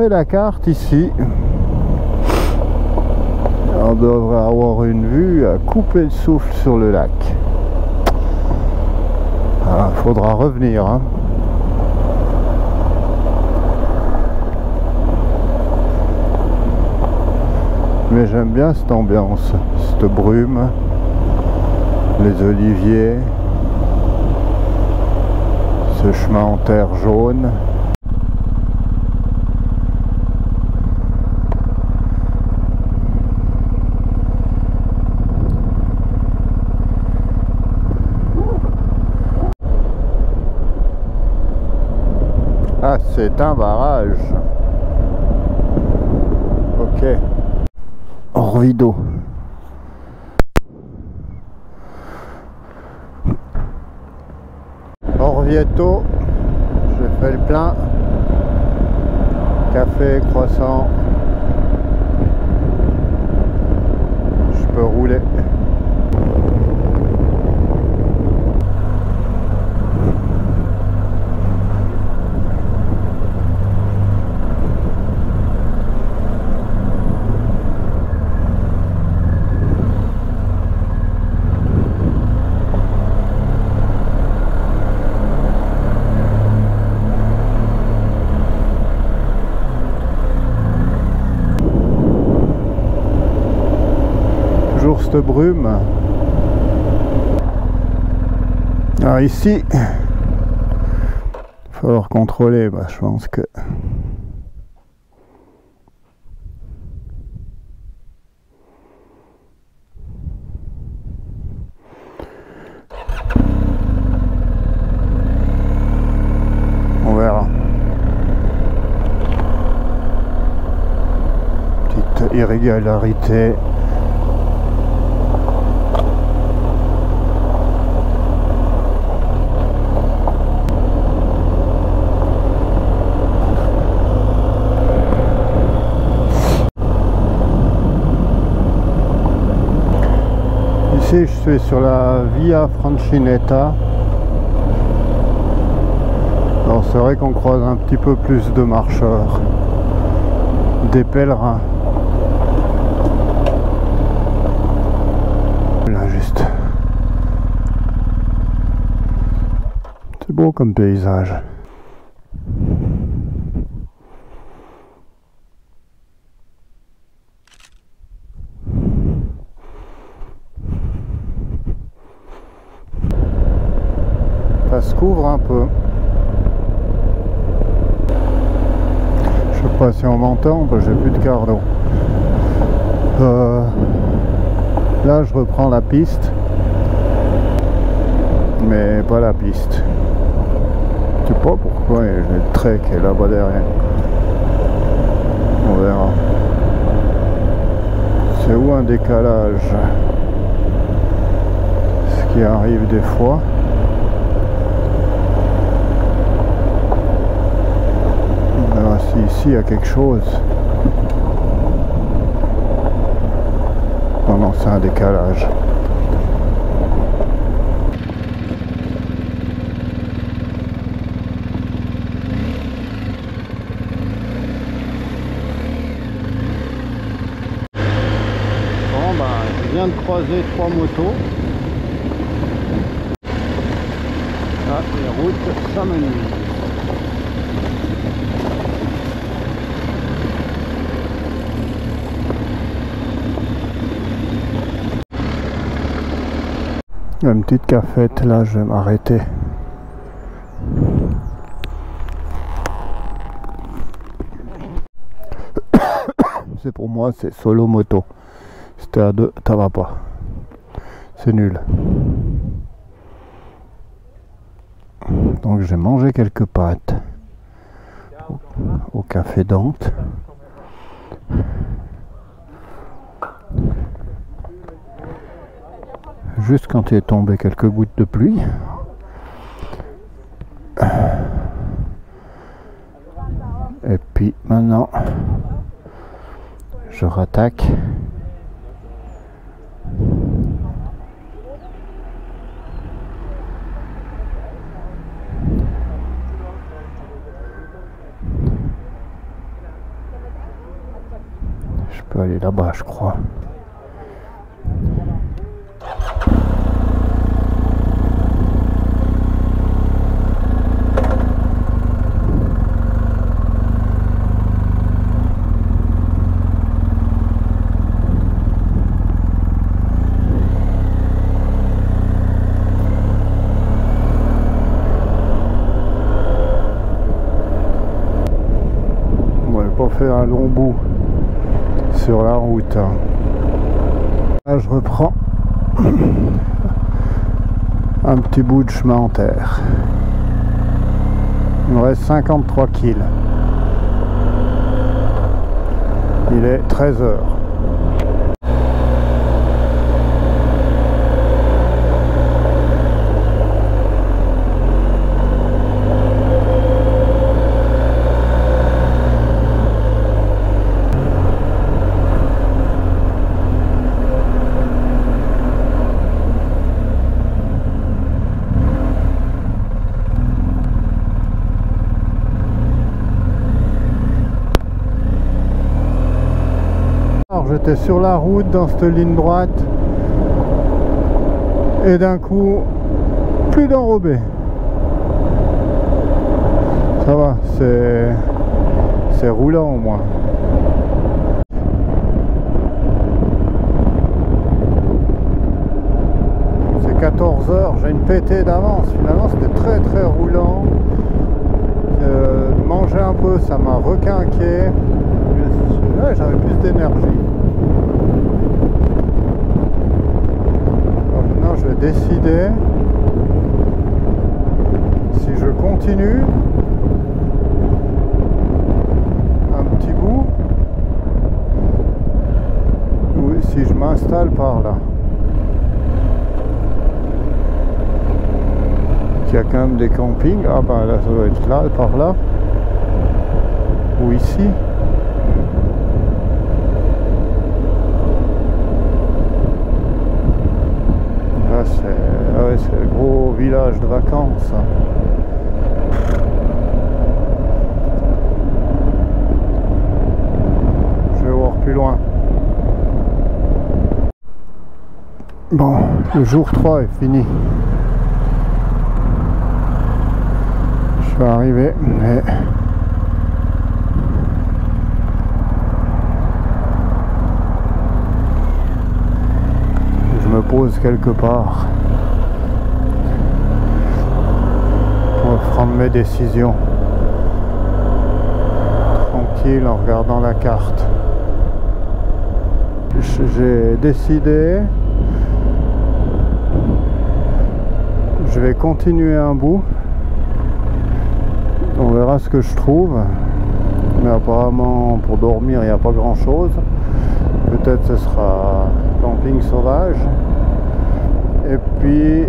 Et la carte ici, on devrait avoir une vue à couper le souffle sur le lac. Ah, faudra revenir, hein. Mais j'aime bien cette ambiance, cette brume, les oliviers, ce chemin en terre jaune. Ah, c'est un barrage. Ok. Orvieto. Orvieto. J'ai fait le plein. Café, croissant. Je peux rouler. Cette brume. Alors ici, il va falloir contrôler, bah, je pense que on verra. Petite irrégularité. Ici, je suis sur la Via Francinetta. Alors c'est vrai qu'on croise un petit peu plus de marcheurs, des pèlerins. Là juste. C'est beau comme paysage. Ça se couvre un peu. Je sais pas si on m'entend, j'ai plus de cardo. Là je reprends la piste, mais pas la piste. Je sais pas pourquoi, j'ai le trait qui est là-bas derrière. On verra. C'est où un décalage? Ce qui arrive des fois. On verra si ici il y a quelque chose. Non, non, c'est un décalage. Je viens de croiser 3 motos. Ah, les routes s'amenuisent. Une petite cafette, là je vais m'arrêter. C'est pour moi, c'est solo moto. Si t'es à 2, ça va pas. C'est nul. Donc j'ai mangé quelques pâtes au café Dante. Juste quand il est tombé quelques gouttes de pluie. Et puis maintenant, je rattaque. Je peux aller là-bas, je crois. Faire un long bout sur la route. Là je reprends un petit bout de chemin en terre. Il me reste 53 kg. Il est 13 h. J'étais sur la route dans cette ligne droite et d'un coup plus d'enrobé. Ça va, c'est roulant au moins. C'est 14 h, j'ai une pétée d'avance. Finalement c'était très très roulant. Manger un peu, ça m'a requinqué. Ouais, j'avais plus d'énergie. Maintenant je vais décider si je continue un petit bout ou si je m'installe par là. Il y a quand même des campings. Ah ben là ça doit être là, par là ou ici. C'est le gros village de vacances. Je vais voir plus loin. Bon, le jour 3 est fini. Je suis arrivé, mais je me pose quelque part pour prendre mes décisions tranquille en regardant la carte. J'ai décidé, je vais continuer un bout, on verra ce que je trouve, mais apparemment pour dormir il n'y a pas grand chose, peut-être ce sera camping sauvage. Et puis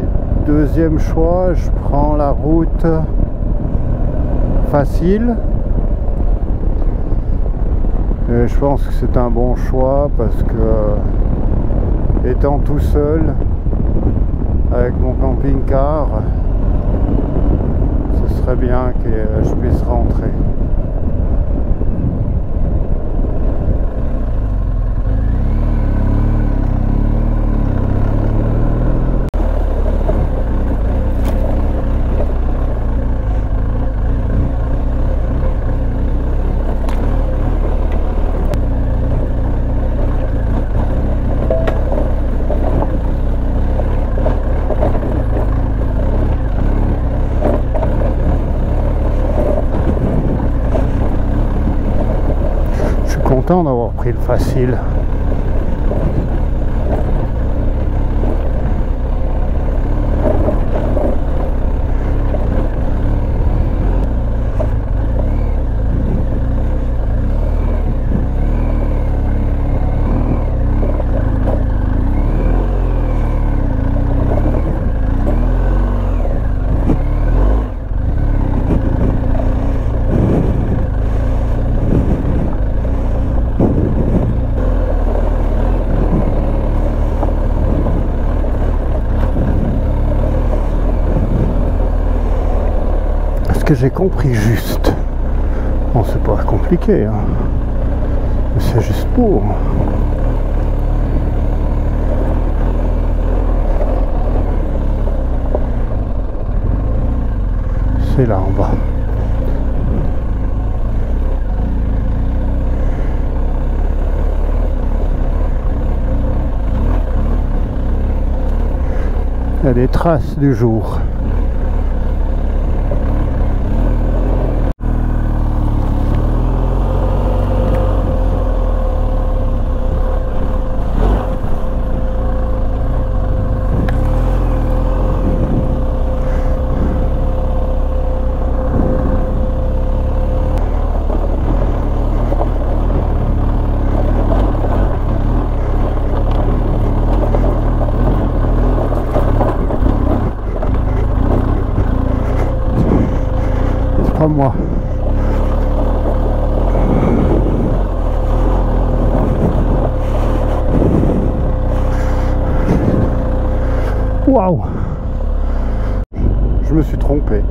deuxième choix, je prends la route facile. Et je pense que c'est un bon choix parce que étant tout seul avec mon camping-car, ce serait bien que je puisse rentrer. D'avoir pris le facile. Que j'ai compris juste. Bon, c'est pas compliqué, hein. C'est juste pour. C'est là en bas. Il y a des traces du jour. Moi. Waouh! Je me suis trompé.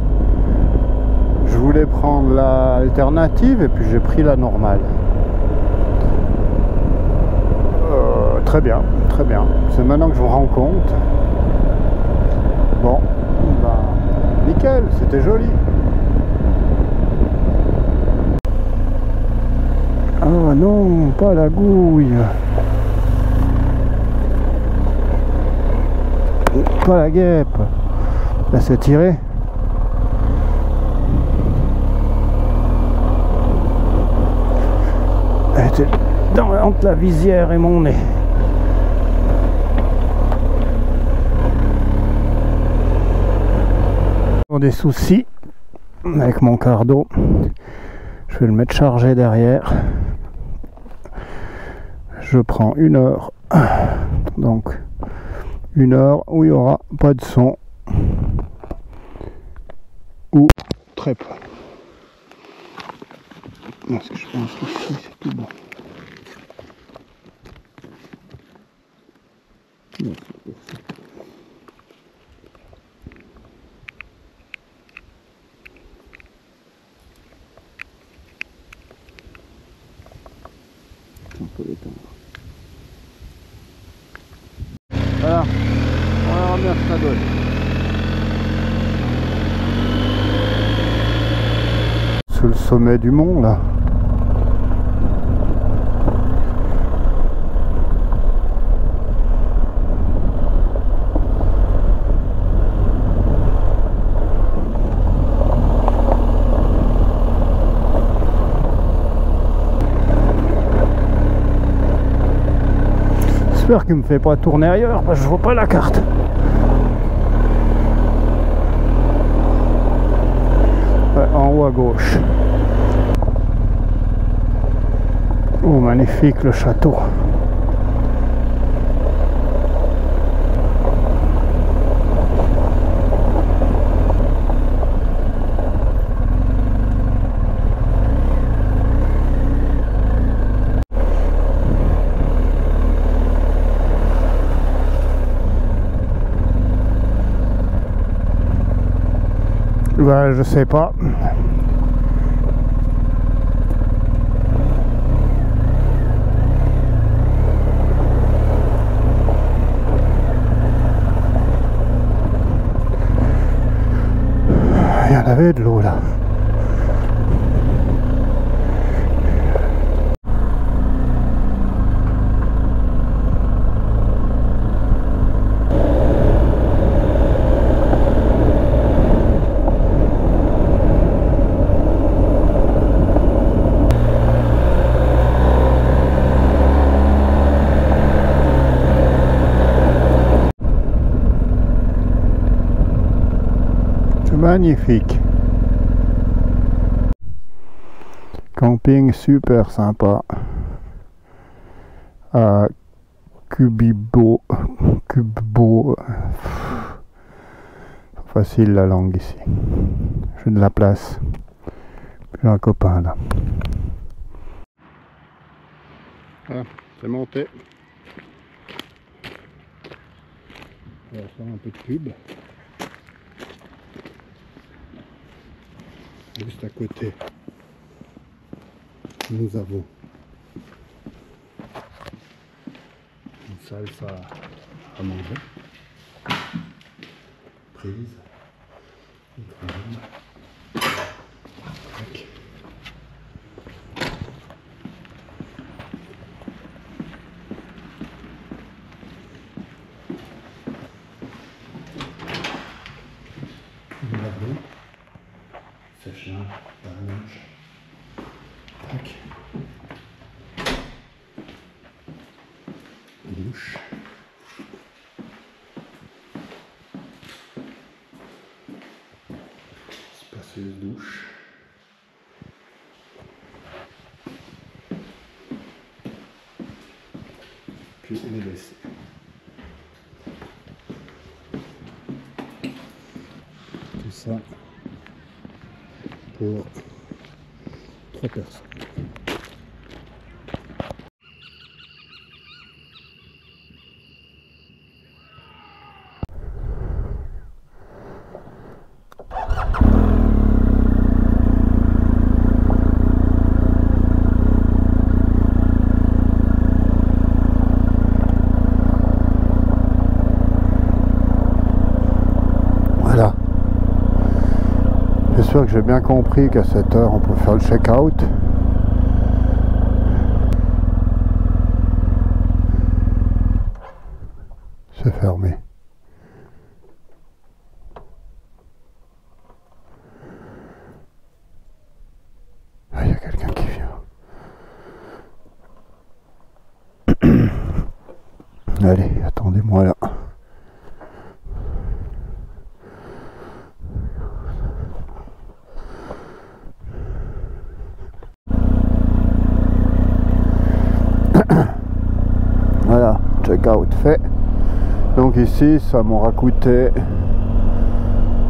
Je voulais prendre l'alternative et puis j'ai pris la normale. Très bien, très bien. C'est maintenant que je me rends compte. Bon, bah, nickel, c'était joli. Ah non, pas la gouille. Pas la guêpe. Là c'est tiré. Elle était entre la visière et mon nez. Des soucis avec mon cardo. Je vais le mettre chargé derrière. Je prends 1 heure, donc 1 heure où il n'y aura pas de son ou très peu. Parce que je pense qu'ici c'est tout bon. On peut l'étendre. Voilà, on verra bien ce que ça donne. Sur le sommet du mont là. J'espère qu'il me fait pas tourner ailleurs parce que je vois pas la carte. Ouais, en haut à gauche. Oh, magnifique le château. Ben, je sais pas. Il y en avait de l'eau là. Magnifique. Camping super sympa à Cubbo. Facile la langue ici. J'ai de la place. J'ai un copain là. Ah, c'est monté. On va faire un peu de pub. Juste à côté, nous avons une salsa à manger, prise, une crème. Sèche-linge, linge. Tac. Douche. Spacieuse douche. Puis les WC. Tout ça pour 3 personnes. Voilà. J'espère que j'ai bien compris qu'à cette heure on peut faire le check-out. C'est fermé. Ah, il y a quelqu'un qui vient. Allez, attendez-moi là. Voilà, check-out fait. Donc ici, ça m'aura coûté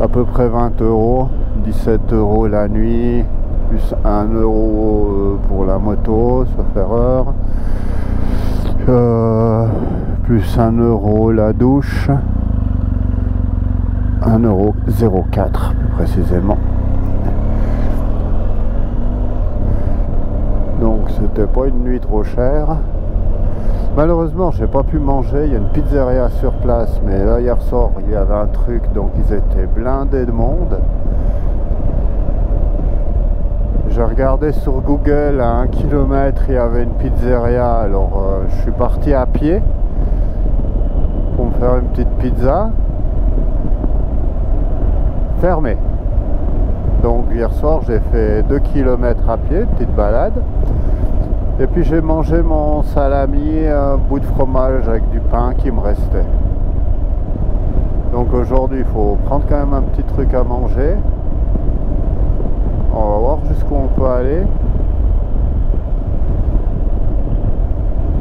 à peu près 20 €, 17 € la nuit, plus 1 € pour la moto, sauf erreur, plus 1 € la douche, 1,04 € plus précisément. Donc c'était pas une nuit trop chère. Malheureusement, j'ai pas pu manger. Il y a une pizzeria sur place, mais là hier soir il y avait un truc, donc ils étaient blindés de monde. J'ai regardé sur Google, à 1 km il y avait une pizzeria, alors je suis parti à pied pour me faire une petite pizza. Fermé. Donc hier soir j'ai fait 2 km à pied, petite balade. Et puis j'ai mangé mon salami et un bout de fromage avec du pain qui me restait. Donc aujourd'hui il faut prendre quand même un petit truc à manger. On va voir jusqu'où on peut aller.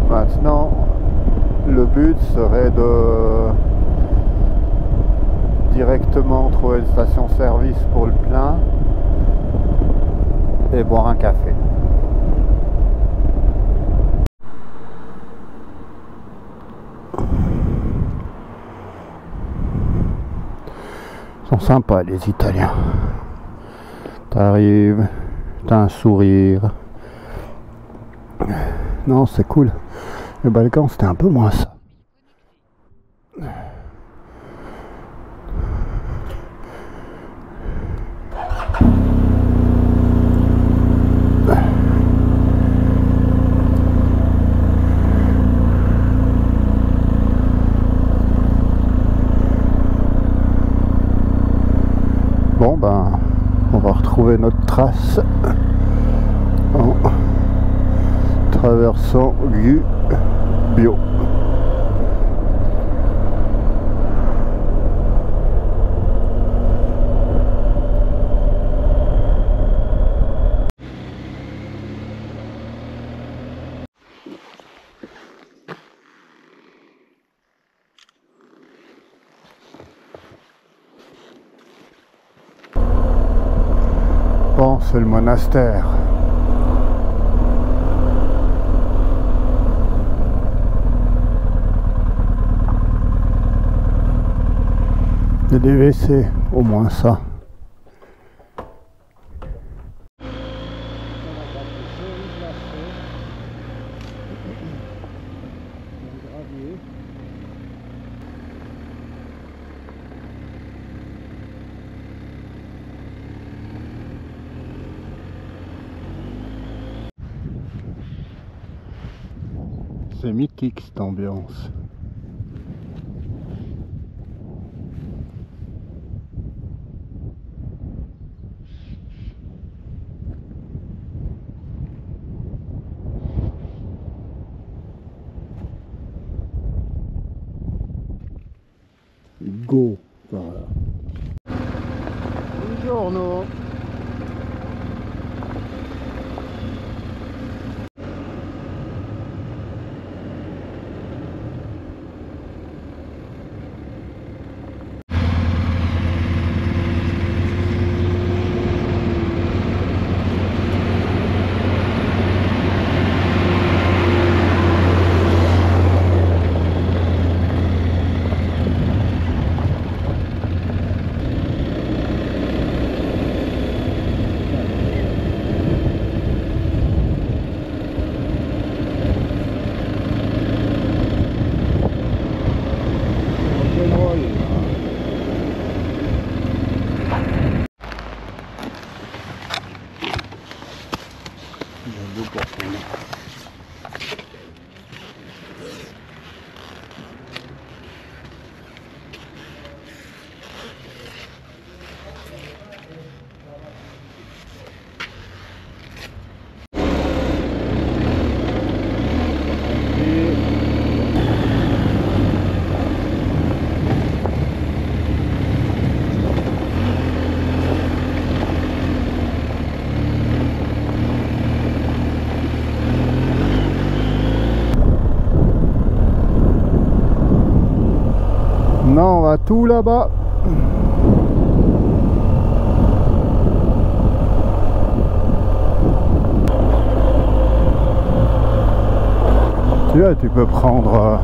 Maintenant, le but serait de directement trouver une station-service pour le plein et boire un café. Ils sont sympas les Italiens. T'arrives, t'as un sourire. Non, c'est cool. Le Balkan, c'était un peu moins ça. Bon, ben, on va retrouver notre trace en traversant Gubbio. Bon, c'est le monastère. Il y a des WC, au moins ça. C'est mythique cette ambiance. Go, voilà. Buongiorno. Non, on va tout là-bas. Tu vois, tu peux prendre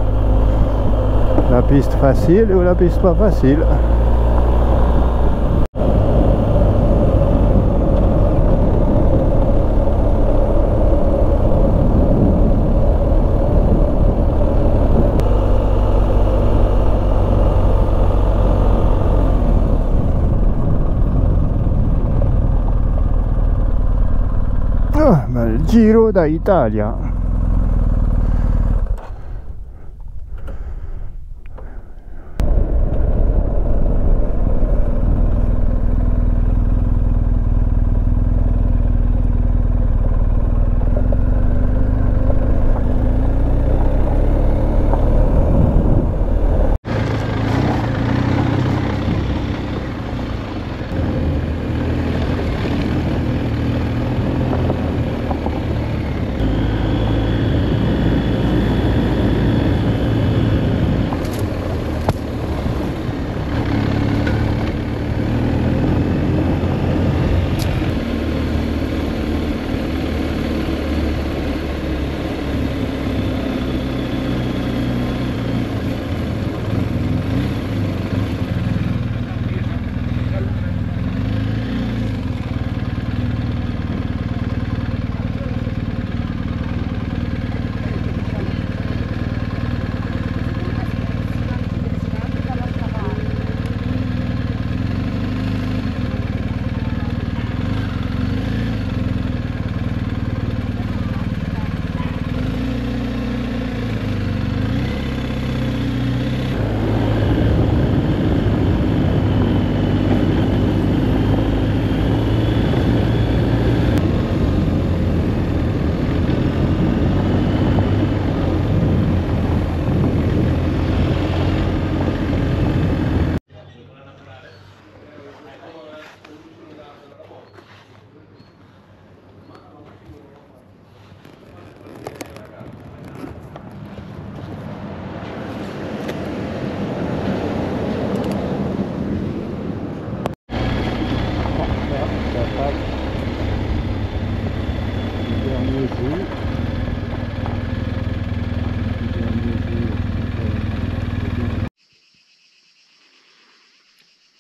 la piste facile ou la piste pas facile. Il Giro d'Italia.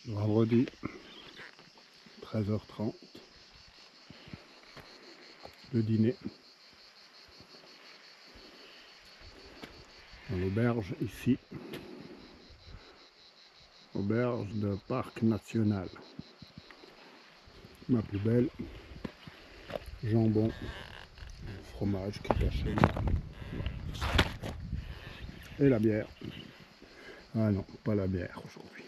Vendredi, 13h30, le dîner. Dans l'auberge ici. Auberge de parc national. Ma plus belle. Jambon, fromage qui est caché. Et la bière. Ah non, pas la bière aujourd'hui.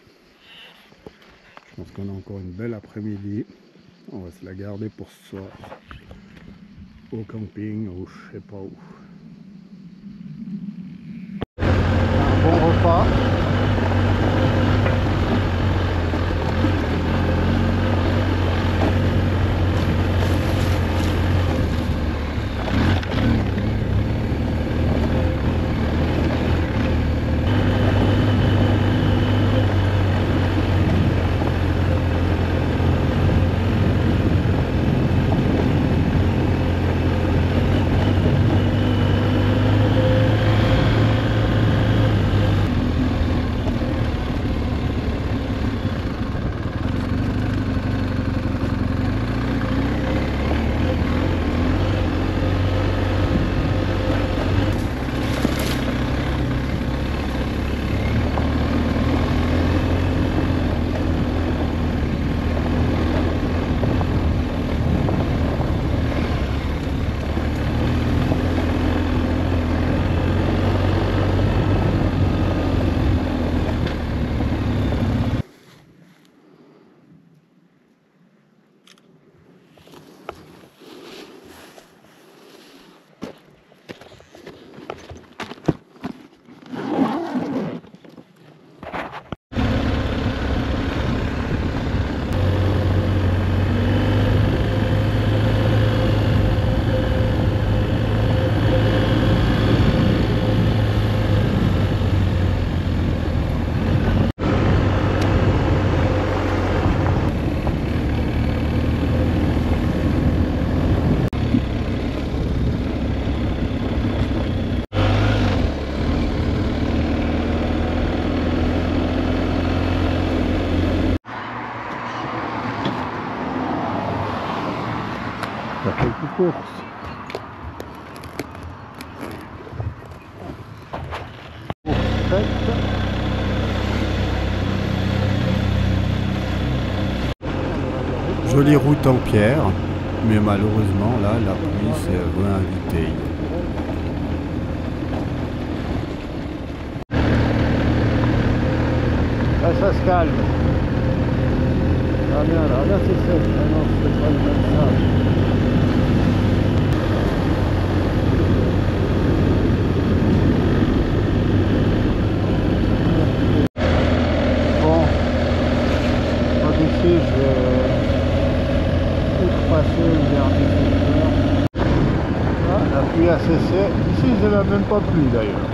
Je pense qu'on a encore une belle après-midi. On va se la garder pour ce soir. Au camping ou je sais pas où. Un bon repas. Quelques courses. Jolie route en pierre, mais malheureusement là la pluie s'est réinvitée. Là, ça se calme. Ah bien là, regarde c'est sec. Ah non, c'est pas le même ça. Bon, moi d'ici je vais outrepasser le dernier secteur. Ah, la pluie a cessé. Ici il n'a même pas plu d'ailleurs.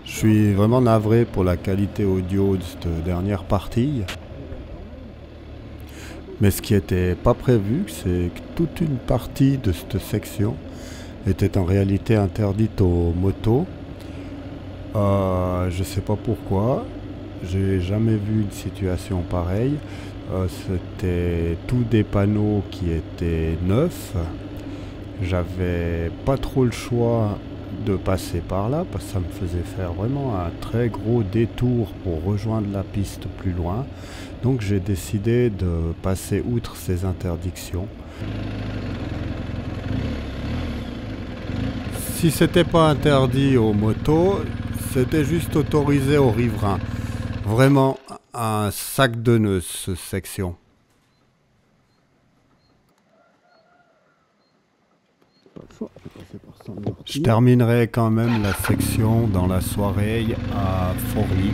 Je suis vraiment navré pour la qualité audio de cette dernière partie. Mais ce qui n'était pas prévu, c'est que toute une partie de cette section était en réalité interdite aux motos. Je ne sais pas pourquoi. J'ai jamais vu une situation pareille. C'était tous des panneaux qui étaient neufs. J'avais pas trop le choix de passer par là parce que ça me faisait faire vraiment un très gros détour pour rejoindre la piste plus loin. Donc j'ai décidé de passer outre ces interdictions. Si c'était pas interdit aux motos, c'était juste autorisé aux riverains. Vraiment un sac de nœuds cette section. choix. Je vais passer par Saint-Martin. Je terminerai quand même la section dans la soirée à Forlì.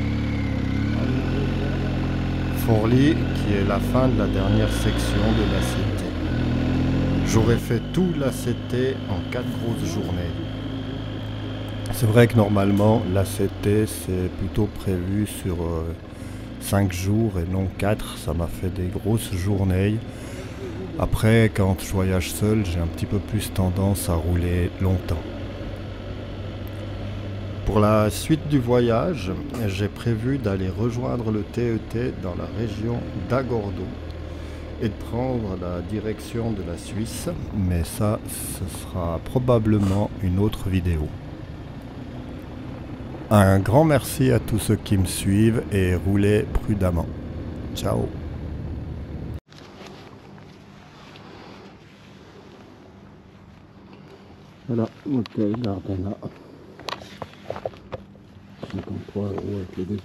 Forlì qui est la fin de la dernière section de l'ACT. J'aurais fait tout l'ACT en 4 grosses journées. C'est vrai que normalement l'ACT c'est plutôt prévu sur 5 jours et non 4. Ça m'a fait des grosses journées. Après, quand je voyage seul, j'ai un petit peu plus tendance à rouler longtemps. Pour la suite du voyage, j'ai prévu d'aller rejoindre le TET dans la région d'Agordo et de prendre la direction de la Suisse, mais ça, ce sera probablement une autre vidéo. Un grand merci à tous ceux qui me suivent et roulez prudemment. Ciao. Voilà, hôtel Gardena. 53 € avec les déjeuners.